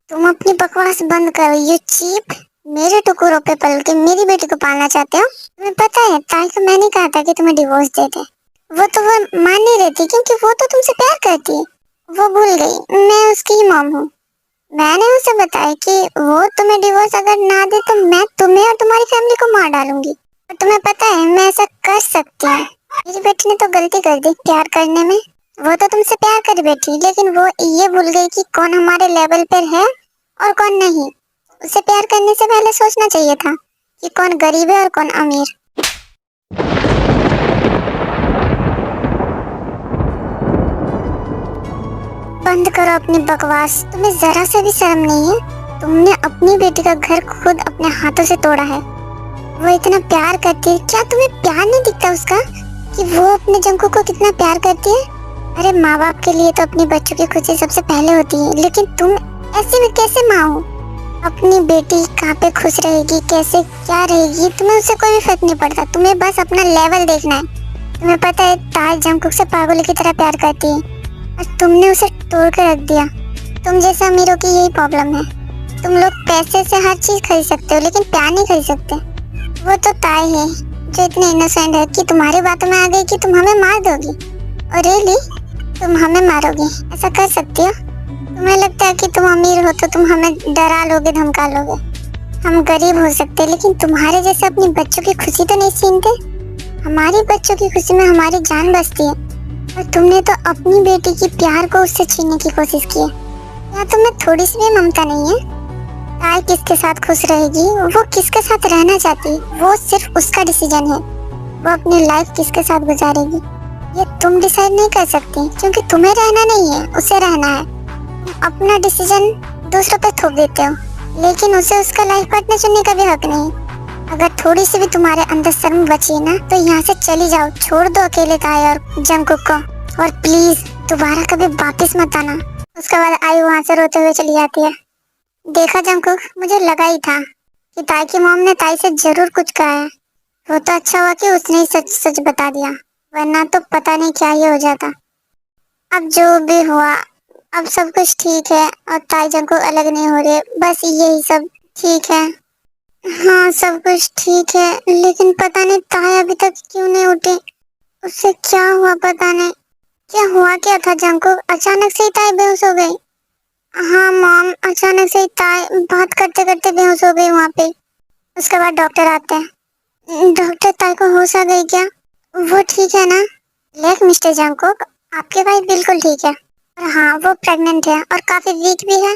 Speaker 2: तुम अपनी बकवास बंद करो। ये चीप मेरे टुकड़ों पे पल के मेरी बेटी को पालना चाहते हो? तुम्हें पता है ताई को मैंने कहा था कि तुम्हें डिवोर्स दे दे, वो मान नहीं रही थी क्योंकि वो तो तुमसे प्यार करती है। वो भूल गई मैं उसकी ही मॉम हूँ। मैंने उसे बताया कि वो तुम्हें डिवोर्स अगर ना दे तो मैं तुम्हें और तुम्हारी फैमिली को मार डालूंगी। और तुम्हें पता है मैं ऐसा कर सकती हूँ। मेरी बेटी ने तो गलती कर दी प्यार करने में। वो तो तुमसे प्यार कर बैठी, लेकिन वो ये भूल गई कि कौन हमारे लेवल पर है और कौन नहीं। उसे प्यार करने से पहले सोचना चाहिए था कि कौन गरीब है और कौन अमीर। बंद करो अपनी बकवास। तुम्हें जरा से भी शर्म नहीं है? तुमने अपनी बेटी का घर खुद अपने हाथों से तोड़ा है। वो इतना प्यार करती है, क्या तुम्हें प्यार नहीं दिखता उसका कि वो अपने जंकू को कितना प्यार करती है? अरे माँ बाप के लिए तो अपनी बच्चों की खुशी सबसे पहले होती है, लेकिन तुम ऐसे में कैसे माँ हो? अपनी बेटी कहाँ पे खुश रहेगी, कैसे क्या रहेगी, तुम्हें उससे कोई भी फर्क नहीं पड़ता। तुम्हें बस अपना लेवल देखना है। तुम्हें पता है ताज जंकुक से पागल की तरह प्यार करती है और तुमने उसे तोड़ के रख दिया। तुम जैसे अमीरों की यही प्रॉब्लम है। तुम लोग पैसे से हर चीज खरीद सकते हो लेकिन प्यार नहीं खरीद सकते। वो तो ताई है जो इतनी इनोसेंट है कि तुम्हारी बातों में आ गई कि तुम हमें मार दोगी। और रियली तुम हमें मारोगी? ऐसा कर सकती हो? तुम्हें लगता है कि तुम अमीर हो तो तुम हमें डरा लोगे, धमका लोगे। हम गरीब हो सकते लेकिन तुम्हारे जैसे अपनी बच्चों की खुशी तो नहीं छीनते। हमारी बच्चों की खुशी में हमारी जान बसती है और तुमने तो अपनी बेटी की प्यार को उससे छीनने की कोशिश की है। क्या तुम्हें थोड़ी सी भी ममता नहीं है? ताई किसके साथ खुश रहेगी, वो किसके साथ रहना चाहती है, वो सिर्फ उसका डिसीजन है। वो अपनी लाइफ किसके साथ गुजारेगी ये तुम डिसाइड नहीं कर सकती, क्योंकि तुम्हें रहना नहीं है, उसे रहना है। तुम अपना डिसीजन दूसरों पे थोप देते हो, लेकिन उसे उसका लाइफ पार्टनर चुनने का भी हक नहीं। अगर थोड़ी सी भी तुम्हारे अंदर शर्म बची है ना तो यहाँ से चली जाओ, छोड़ दो अकेले ताई और जंकुक को। और प्लीज दोबारा कभी वापस मत आना। उसके बाद आई वहाँ से रोते हुए चली जाती है। देखा जंकुक, मुझे लगा ही था कि ताई की मॉम ने ताई से जरूर कुछ कहा है। वो तो अच्छा हुआ कि उसने ही सच सच बता दिया, वरना तो पता नहीं क्या ही हो जाता। अब जो भी हुआ, अब सब कुछ ठीक है और ताई जंकुक अलग नहीं हो रही, बस यही सब ठीक है। हाँ सब कुछ ठीक है, लेकिन पता नहीं ताई अभी तक क्यों नहीं उठी। उससे क्या हुआ पता नहीं। क्या हुआ क्या था जंकुक? अचानक से ही ताई बेहोश हो गई। हाँ मॉम, अचानक से ही ताई बात करते करते बेहोश हो गई वहाँ पे। उसके बाद डॉक्टर आते हैं। डॉक्टर ताई को होश आ गई क्या? वो ठीक है ना? लेक मिस्टर जंकुक, आपकी वाइफ बिल्कुल ठीक है। और हाँ वो प्रेग्नेंट है और काफी वीक भी है।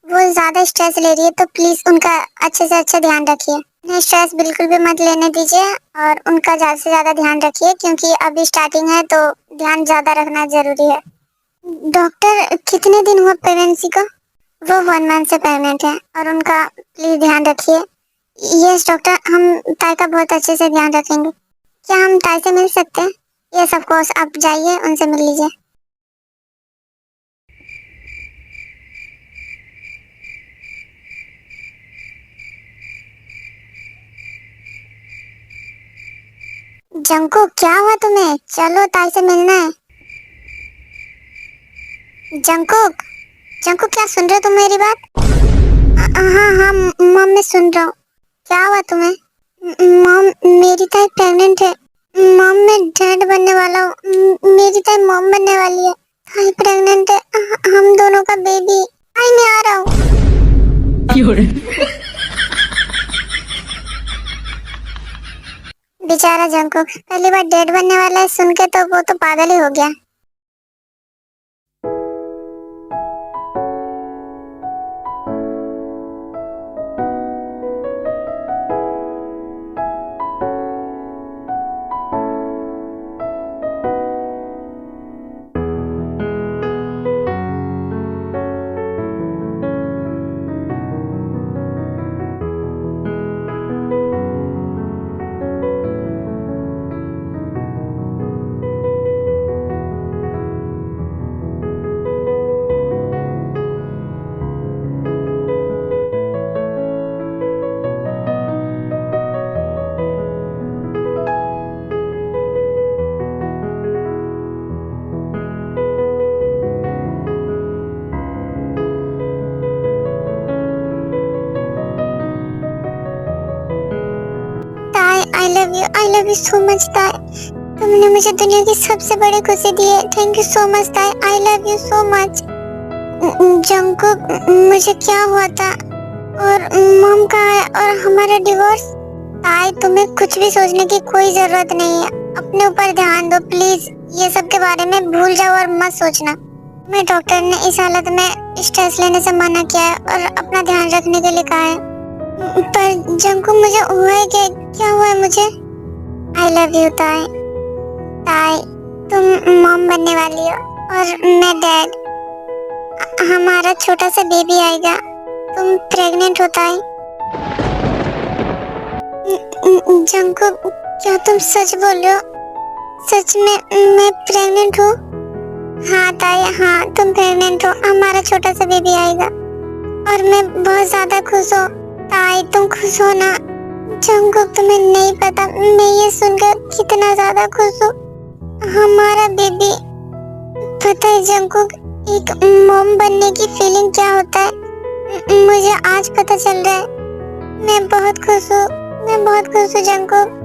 Speaker 2: वो ज्यादा स्ट्रेस ले रही है तो प्लीज उनका अच्छे से अच्छा ध्यान रखिए। उन्हें स्ट्रेस बिल्कुल भी मत लेने दीजिए और उनका ज्यादा से ज्यादा ध्यान रखिए, क्योंकि अभी स्टार्टिंग है तो ध्यान ज्यादा रखना जरूरी है। डॉक्टर कितने दिन हुआ प्रेगनेंसी को? वो 1 मंथ से प्रेग्नेंट है और उनका प्लीज ध्यान रखिए। यस डॉक्टर, हम ताई का बहुत अच्छे से ध्यान रखेंगे। क्या हम ताई से मिल सकते हैं? यस ऑफ कोर्स, आप जाइए उनसे मिल लीजिए। जंकुक क्या हुआ तुम्हें? चलो ताई से मिलना है। जंकुक, जंकुक क्या सुन रहे हो तुम मेरी बात? हाँ हाँ मॉम मैं सुन रहा हूँ। क्या हुआ तुम्हें? मॉम मेरी ताई प्रेग्नेंट है। मॉम मैं डैड बनने वाला हूँ। मेरी ताई मॉम बनने वाली है। ताई प्रेग्नेंट है, हम दोनों का बेबी। आई मैं आ रहा हूँ। बेचारा जंकुक पहली बार डैड बनने वाला है सुन के तो वो तो पागल ही हो गया। आई लव यू सो मच ताई। तुमने मुझे दुनिया की सबसे बड़ी खुशी दी है। थैंक यू सो मच ताई। I love you so much. Jungkook, मुझे क्या हुआ था और मॉम कहाँ है और हमारा डिवोर्स? ताई, तुम्हें कुछ भी सोचने की कोई जरूरत नहीं है। अपने ऊपर ध्यान दो प्लीज। ये सब के बारे में भूल जाओ और मत सोचना। मैं डॉक्टर ने इस हालत में स्ट्रेस लेने से मना किया है और अपना ध्यान रखने के लिए कहा है। पर जंकुक, मुझे हुआ है क्या हुआ है मुझे? आई लव यू ताई। ताई, तुम मॉम बनने वाली हो और मैं डैड। हमारा छोटा सा बेबी आएगा। तुम प्रेग्नेंट हो ताई। जंकुक, क्या तुम सच बोल रहे हो? सच में मैं प्रेग्नेंट हूँ? हाँ ताई, हाँ तुम प्रेग्नेंट हो। हमारा छोटा सा बेबी आएगा और मैं बहुत ज्यादा खुश हूँ। ताई, तुम खुश हो ना? जंकुक, तुम्हें नहीं पता मैं ये सुनकर कितना ज्यादा खुश हूँ। हमारा बेबी। पता है जंकुक, एक मॉम बनने की फीलिंग क्या होता है मुझे आज पता चल रहा है। मैं बहुत खुश हूँ। मैं बहुत खुश हूँ जंकुक।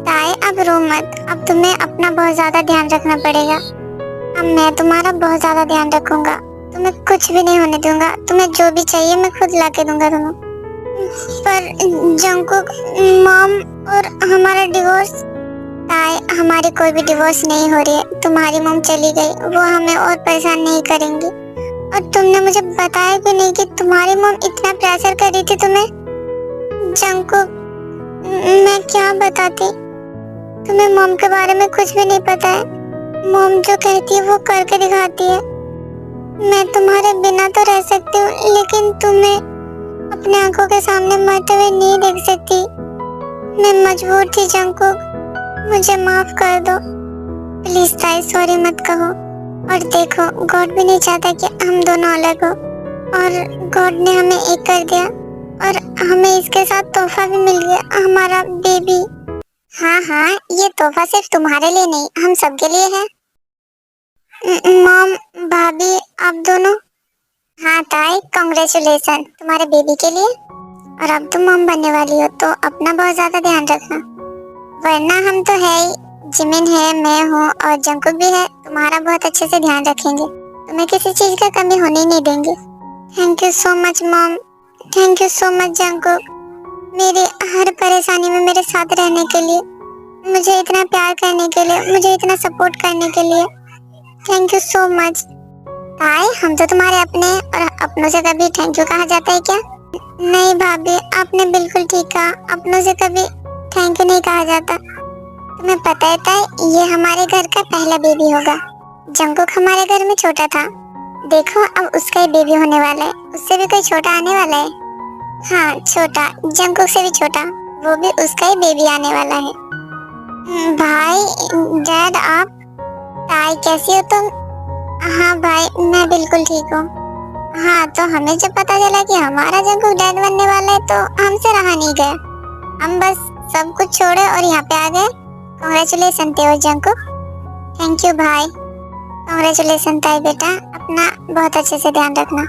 Speaker 2: ताई, अब रो मत। अब तुम्हें अपना बहुत ज्यादा ध्यान रखना पड़ेगा। अब मैं तुम्हारा बहुत ज्यादा ध्यान रखूंगा। तुम्हें कुछ भी नहीं होने दूंगा। तुम्हें जो भी चाहिए मैं खुद ला के दूंगा तुम्हें। पर जंकुक, मॉम और हमारा डिवोर्स? ताई, हमारी कोई भी डिवोर्स नहीं हो रही है। तुम्हारी मॉम चली गई, वो हमें और परेशान नहीं करेंगी। और तुमने मुझे बताया भी नहीं कि तुम्हारी मॉम इतना प्रेशर कर रही थी तुम्हें। जंकुक, मैं क्या बताती? तुम्हें मॉम के बारे में कुछ भी नहीं पता है। मॉम जो कहती है वो करके दिखाती है। मैं तुम्हारे बिना तो रह सकती हूँ लेकिन तुम्हें अपने आंखों के सामने मरते हुए नहीं देख सकती। मैं मजबूर थी जंकुक, मुझे माफ कर दो प्लीज ताई। सॉरी मत कहो। और देखो, गॉड भी नहीं चाहता कि हम दोनों अलग हो और गॉड ने हमें एक कर दिया और हमें इसके साथ तोहफा भी मिल गया, हमारा बेबी। हाँ हाँ, ये तोहफा सिर्फ तुम्हारे लिए नहीं, हम सबके लिए है। मॉम, भाभी, आप दोनों। हाँ ताई, कांग्रेचुलेशन तुम्हारे बेबी के लिए। और अब तुम मॉम बनने वाली हो तो अपना बहुत ज्यादा ध्यान रखना, वरना हम तो है ही। जिमिन है, मैं हूँ और जंकुक भी है। तुम्हारा बहुत अच्छे से ध्यान रखेंगे। तुम्हें किसी चीज का कमी होने ही नहीं देंगे। Thank you so much mom. Thank you so much Jungkook, मेरी हर परेशानी में मेरे साथ रहने के लिए, मुझे इतना प्यार करने के लिए, मुझे इतना सपोर्ट करने के लिए। Thank you so much. ताई, हम तो तुम्हारे अपने हैं और अपनों से कभी थैंक यू कहा जाता है क्या? नहीं भाभी, आपने बिल्कुल ठीक कहा। अपनों से कभी थैंक यू नहीं कहा जाता। तुम्हें पता है ताई, ये हमारे घर का पहला बेबी होगा। जंकुक हमारे घर में छोटा था, देखो अब उसका ही बेबी होने वाला है। उससे भी कोई छोटा आने वाला है। हाँ, छोटा, जंकुक से भी छोटा, वो भी उसका ही बेबी आने वाला है। भाई, डैड, आप? ताई, कैसी हो तुम? हाँ भाई, मैं बिल्कुल ठीक हूँ। हाँ, तो हमें जब पता चला कि हमारा जंकुक डैड बनने वाला है तो हमसे रहा नहीं गया। हम बस सब कुछ छोड़े और यहाँ पे आ गए। कांग्रेचुलेशन तेओ जंकुक। थैंक यू भाई। कांग्रेचुलेशन ताई बेटा, अपना बहुत अच्छे से ध्यान रखना।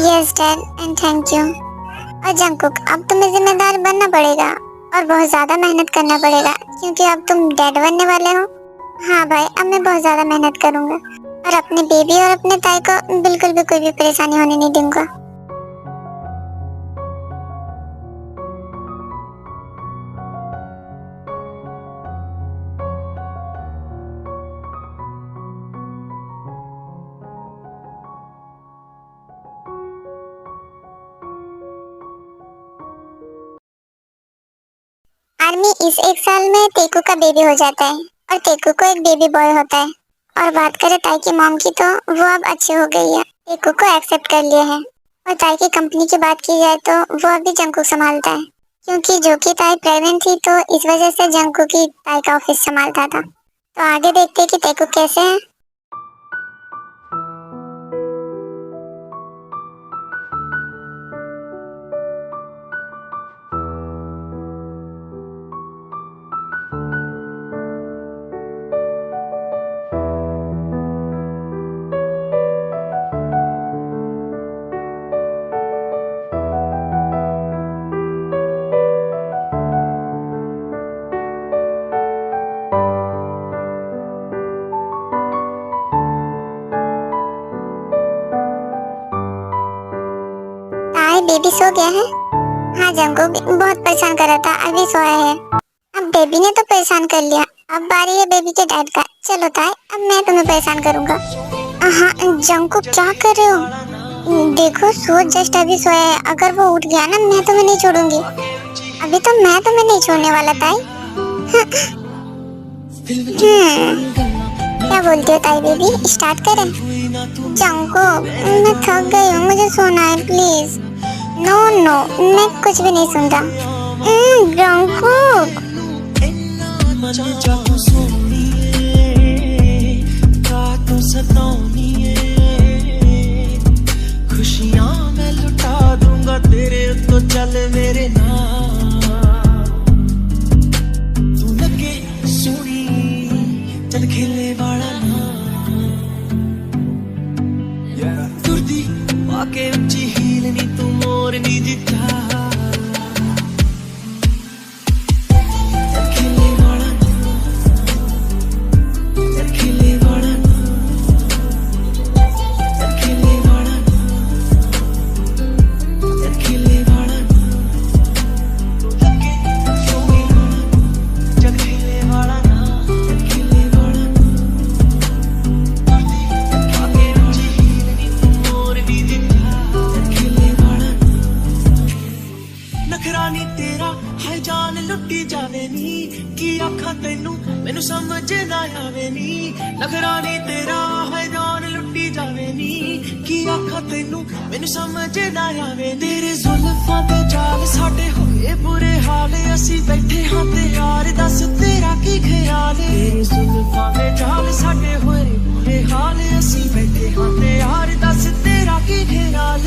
Speaker 2: Yes dad and thank you. और जंकुक, अब तुम्हें जिम्मेदार बनना पड़ेगा और बहुत ज्यादा मेहनत करना पड़ेगा क्योंकि अब तुम डैड बनने वाले हो। हाँ भाई, अब मैं बहुत ज्यादा मेहनत करूंगा और अपने बेबी और अपने ताई को बिल्कुल भी कोई भी परेशानी होने नहीं दूंगा। आर्मी, इस एक साल में तेकू का बेबी हो जाता है और तेकू को एक बेबी बॉय होता है। और बात करें ताई की मॉम की तो वो अब अच्छी हो गई है, तेकू को एक्सेप्ट कर लिया है। और ताई की कंपनी की बात की जाए तो वो अभी जंकुक संभालता है क्योंकि जो की ताई प्रेग्नेंट थी तो इस वजह से जंकुक की ताई का ऑफिस संभालता था। तो आगे देखते हैं कि तेकू कैसे है। बेबी सो गया है? हाँ जंकुक बहुत परेशान कर रहा था, अभी सोया है। अब बेबी ने तो परेशान कर लिया, अब बारी है बेबी के डैड का। चलो ताई, अब मैं तुम्हें परेशान करूंगा। हाँ जंकुक क्या कर रहे हो? देखो सूरज जस्ट अभी सोया है, अगर वो उठ गया ना मैं तुम्हें नहीं छोड़ूंगी। अभी तो मैं तुम्हें नहीं छोड़ने वाला ताई। क्या बोलती हो ताई बेबी, स्टार्ट करें? जंकुक मैं थक गई हूँ, मुझे सोना है प्लीज। नो नो मैं कुछ भी नहीं सुन रहा। जंकुक
Speaker 4: खुशियां मैं लुटा दूंगा तेरे तो चल मेरे नाम तू लगे सोनी चल खेले वाला ना तुरदी पाके ऊंची हील नी तू मोर नी जिता नखरानी तेरा है जान लुटी जावे नी की आखा तेनू मैनू समझ ना आवे नी नखरानी तेरा है जान लुटी जावे नी की आखा तेनू मैनू समझ ना आवे तेरे जुल्फां दे जाल साडे होए बुरे हाल असी बैठे हां ते यार दस तेरा की ख्याल तेरे जुल्फां दे जाल साडे होए बुरे हाल असी बैठे हां ते यार दस तेरा की ख्याल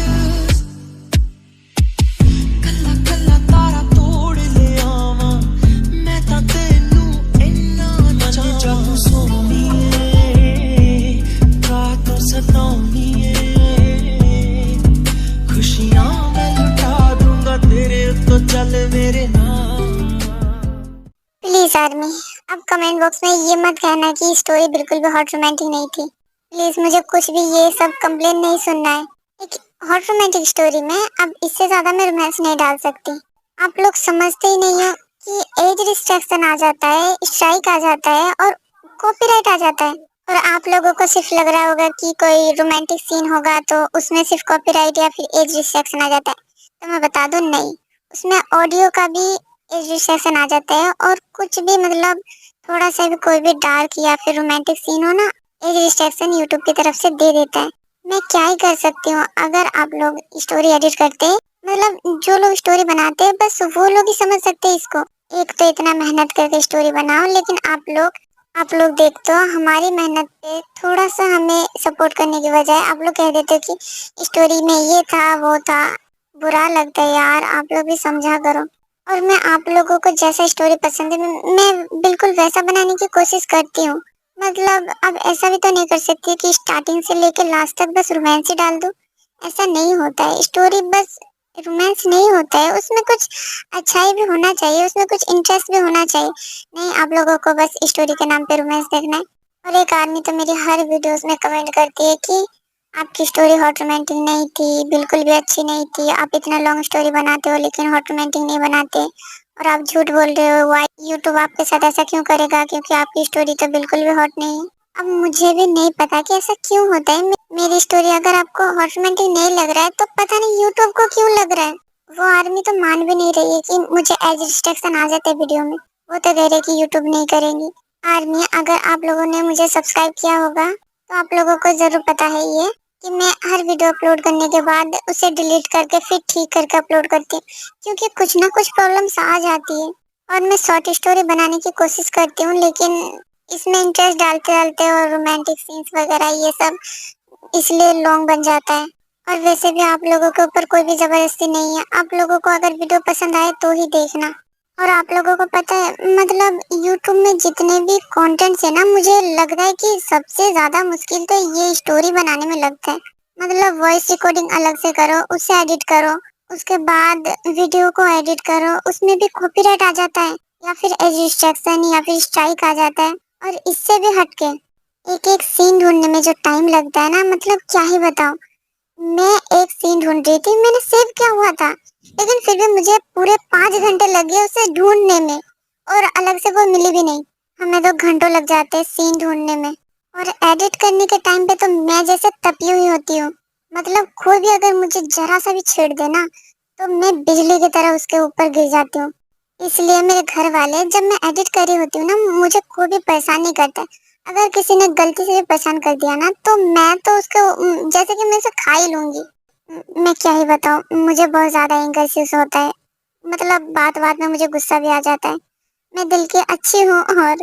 Speaker 4: खुशियां मैं लुटा दूंगा तेरे तो चल मेरे नाम।
Speaker 2: प्लीज आर्मी, अब कमेंट बॉक्स में ये मत कहना कि स्टोरी बिल्कुल भी हॉट रोमांटिक नहीं थी। प्लीज मुझे कुछ भी ये सब कंप्लेन नहीं सुनना है। एक हॉट रोमांटिक स्टोरी में अब इससे ज्यादा मैं रोमांस नहीं डाल सकती। आप लोग समझते ही नहीं हो कि एज रिस्ट्रिक्शन आ जाता है, स्ट्राइक आ जाता है और कॉपीराइट आ जाता है। और आप लोगों को सिर्फ लग रहा होगा कि कोई रोमांटिक सीन होगा तो उसमें सिर्फ कॉपीराइट या फिर एज रिस्ट्रिक्शन आ जाता है, तो मैं बता दूं नहीं, उसमें ऑडियो का भी एज रिस्ट्रिक्शन आ जाता है। और कुछ भी मतलब थोड़ा सा भी कोई भी डार्क या फिर रोमांटिक सीन हो ना, एज रिस्ट्रिक्शन यूट्यूब की तरफ से दे देता है। मैं क्या ही कर सकती हूँ। अगर आप लोग स्टोरी एडिट करते, मतलब जो लोग स्टोरी बनाते हैं बस वो लोग ही समझ सकते हैं इसको। एक तो इतना मेहनत करके स्टोरी बनाओ, लेकिन आप लोग देखते हो हमारी मेहनत पे थोड़ा सा हमें सपोर्ट करने की बजाय आप लोग कह देते हो कि स्टोरी में ये था वो था। बुरा लगता है यार, आप लोग भी समझा करो। और मैं आप लोगों को जैसा स्टोरी पसंद है मैं बिल्कुल वैसा बनाने की कोशिश करती हूँ। मतलब अब ऐसा भी तो नहीं कर सकती कि स्टार्टिंग से लेकर लास्ट तक बस रोमांस ही डाल दूँ। ऐसा नहीं होता है, स्टोरी बस रोमांस नहीं होता है, उसमें कुछ अच्छाई भी होना चाहिए, उसमें कुछ इंटरेस्ट भी होना चाहिए। नहीं, आप लोगों को बस स्टोरी के नाम पे रोमांस देखना है। और एक आदमी तो मेरी हर वीडियोस में कमेंट करती है कि आपकी स्टोरी हॉट रोमांटिक नहीं थी, बिल्कुल भी अच्छी नहीं थी। आप इतना लॉन्ग स्टोरी बनाते हो लेकिन हॉट रोमांटिक नहीं बनाते, और आप झूठ बोल रहे हो। वाई यूट्यूब आपके साथ ऐसा क्यों करेगा, क्योंकि आपकी स्टोरी तो बिल्कुल भी हॉट नहीं है। अब मुझे भी नहीं पता कि ऐसा क्यों होता है। मेरी स्टोरी अगर आपको हॉट रोमांटिक नहीं लग रहा है तो पता नहीं यूट्यूब को क्यों लग रहा है। वो आदमी तो मान भी नहीं रही है कि मुझे एज रिस्ट्रिक्शन आ जाते वीडियो में, वो तो कह रहे कि यूट्यूब नहीं करेंगी। आर्मी, अगर आप लोगों ने मुझे सब्सक्राइब किया होगा तो आप लोगों को जरूर पता है ये कि मैं हर वीडियो अपलोड करने के बाद उसे डिलीट करके फिर ठीक करके अपलोड करती हूँ, क्योंकि कुछ ना कुछ प्रॉब्लम्स आ जाती है। और मैं शॉर्ट स्टोरी बनाने की कोशिश करती हूँ, लेकिन इसमें इंटरेस्ट डालते डालते और रोमांटिक सीन्स वगैरह ये सब इसलिए लॉन्ग बन जाता है। और वैसे भी आप लोगों के ऊपर कोई भी जबरदस्ती नहीं है, आप लोगों को अगर वीडियो पसंद आए तो ही देखना। और आप लोगों को पता है, मतलब YouTube में जितने भी कंटेंट्स है ना, मुझे लग रहा है कि सबसे ज्यादा मुश्किल तो ये स्टोरी बनाने में लगता है। मतलब वॉइस रिकॉर्डिंग अलग से करो, उसे एडिट करो, उसके बाद वीडियो को एडिट करो, उसमें भी कॉपीराइट आ जाता है या फिर एज रिस्ट्रिक्शन या फिर स्ट्राइक आ जाता है। और इससे भी हटके एक एक सीन ढूंढने में जो टाइम लगता है ना, मतलब क्या ही बताओ। मैं एक सीन ढूंढ रही थी, मैंने सेव किया हुआ था, लेकिन फिर भी मुझे पूरे 5 घंटे लगे उसे ढूंढने में, और अलग से वो मिली भी नहीं। हमें तो घंटों लग जाते हैं सीन ढूंढने में, और एडिट करने के टाइम पे तो मैं जैसे तपी हुई होती हूँ। मतलब कोई भी अगर मुझे जरा सा भी छेड़ देना तो मैं बिजली की तरह उसके ऊपर गिर जाती हूँ। इसलिए मेरे घर वाले, जब मैं एडिट कर रही होती हूँ ना, मुझे कोई भी परेशान नहीं करता। अगर किसी ने गलती से भी परेशान कर दिया ना, तो मैं तो उसको जैसे कि मैं उसे खा ही लूंगी। मैं क्या ही बताऊँ, मुझे बहुत ज्यादा एंगर इश्यूज होता है। मतलब बात बात में मुझे गुस्सा भी आ जाता है। मैं दिल की अच्छी हूँ और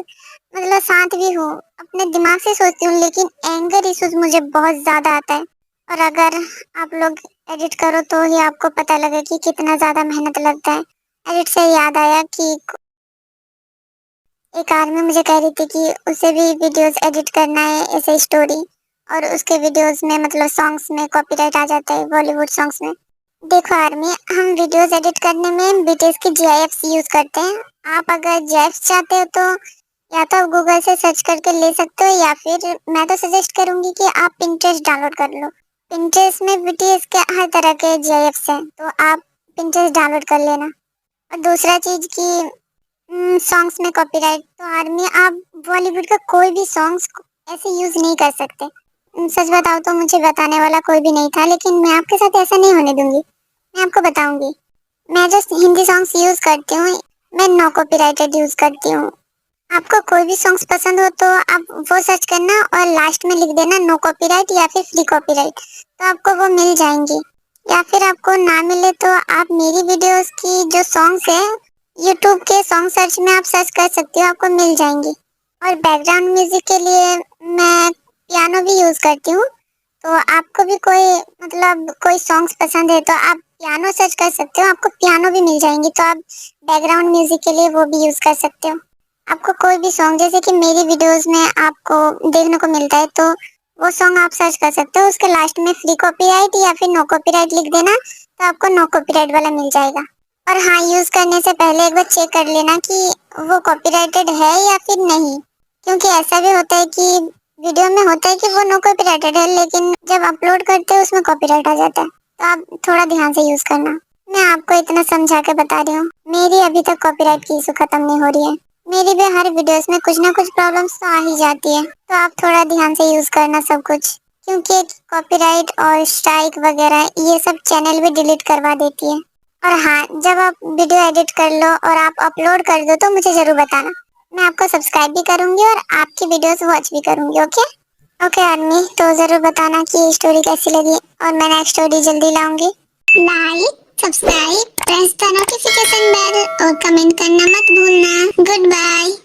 Speaker 2: मतलब शांत भी हूँ, अपने दिमाग से सोचती हूँ, लेकिन एंगर इश्यूज मुझे बहुत ज्यादा आता है। और अगर आप लोग एडिट करो तो ही आपको पता लगे कि कितना ज्यादा मेहनत लगता है। एडिट से याद आया कि एक आदमी मुझे कह रही थी कि उसे भी वीडियोस एडिट करना है, ऐसे स्टोरी, और उसके वीडियोस में मतलब सॉन्ग्स में कॉपीराइट आ जाता है, बॉलीवुड सॉन्ग्स में। देखो आर्मी, हम वीडियोस एडिट करने में बीटीएस की जीआईएफ यूज करते हैं। आप अगर जीआईएफ चाहते हो तो या तो आप गूगल से सर्च करके ले सकते हो, या फिर मैं तो सजेस्ट करूंगी कि आप पिंटरेस्ट डाउनलोड कर लो। पिंटरेस्ट में बीटीएस के हर तरह के जीआईएफ हैं, तो आप पिंटरेस्ट डाउनलोड कर लेना। और दूसरा चीज की सॉन्ग्स में कॉपीराइट, तो आर्मी आप बॉलीवुड का कोई भी सॉन्ग्स ऐसे यूज नहीं कर सकते। सच बताओ तो मुझे बताने वाला कोई भी नहीं था, लेकिन मैं आपके साथ ऐसा नहीं होने दूंगी। मैं आपको बताऊंगी, मैं जो हिंदी सॉन्ग्स यूज करती हूँ, मैं नो कॉपीराइटेड यूज करती हूँ। आपको कोई भी सॉन्ग्स पसंद हो तो आप वो सर्च करना और लास्ट में लिख देना नो कॉपीराइट या फिर फ्री कॉपीराइट, तो आपको वो मिल जाएंगी। या फिर आपको ना मिले तो आप मेरी वीडियोस की जो सॉन्ग्स है, यूट्यूब के सॉन्ग सर्च में आप सर्च कर सकते हो, आपको मिल जाएंगी। और बैकग्राउंड म्यूजिक के लिए मैं पियानो भी यूज करती हूँ, तो आपको भी कोई मतलब कोई सॉन्ग्स पसंद है तो आप पियानो सर्च कर सकते हो, आपको पियानो भी मिल जाएंगी, तो आप बैकग्राउंड म्यूजिक के लिए वो भी यूज कर सकते हो। आपको कोई भी सॉन्ग, जैसे कि मेरी वीडियोस में आपको देखने को मिलता है, तो वो सॉन्ग आप सर्च कर सकते हो, उसके लास्ट में फ्री कॉपीराइट या फिर नो कॉपीराइट लिख देना, तो आपको नो कॉपीराइट वाला मिल जाएगा। और हाँ, यूज करने से पहले एक बार चेक कर लेना कि वो कॉपीराइटेड है या फिर नहीं, क्योंकि ऐसा भी होता है कि वीडियो में होता है कि वो नो कॉपीराइटेड है, लेकिन जब अपलोड करते हैं उसमें कॉपीराइट आ जाता है, तो आप थोड़ा ध्यान से यूज करना। मैं आपको इतना समझा के बता रही हूँ, मेरी अभी तक कॉपीराइट की इशू खत्म नहीं हो रही है। मेरी भी हर वीडियोस में कुछ ना कुछ प्रॉब्लम्स तो आ ही जाती है, तो आप थोड़ा ध्यान से यूज करना सब कुछ, क्योंकि कॉपीराइट और स्ट्राइक वगैरह ये सब चैनल भी डिलीट करवा देती है। और हाँ, जब आप वीडियो एडिट कर लो और आप अपलोड कर दो तो मुझे जरूर बताना, मैं आपको सब्सक्राइब भी करूंगी और आपकी वीडियोस वॉच भी करूंगी। ओके ओके आर्मी, तो जरूर बताना कि ये स्टोरी कैसी लगी, और मैं नेक्स्ट स्टोरी जल्दी लाऊंगी। Like, subscribe, press the notification bell और कमेंट करना मत भूलना। Good bye.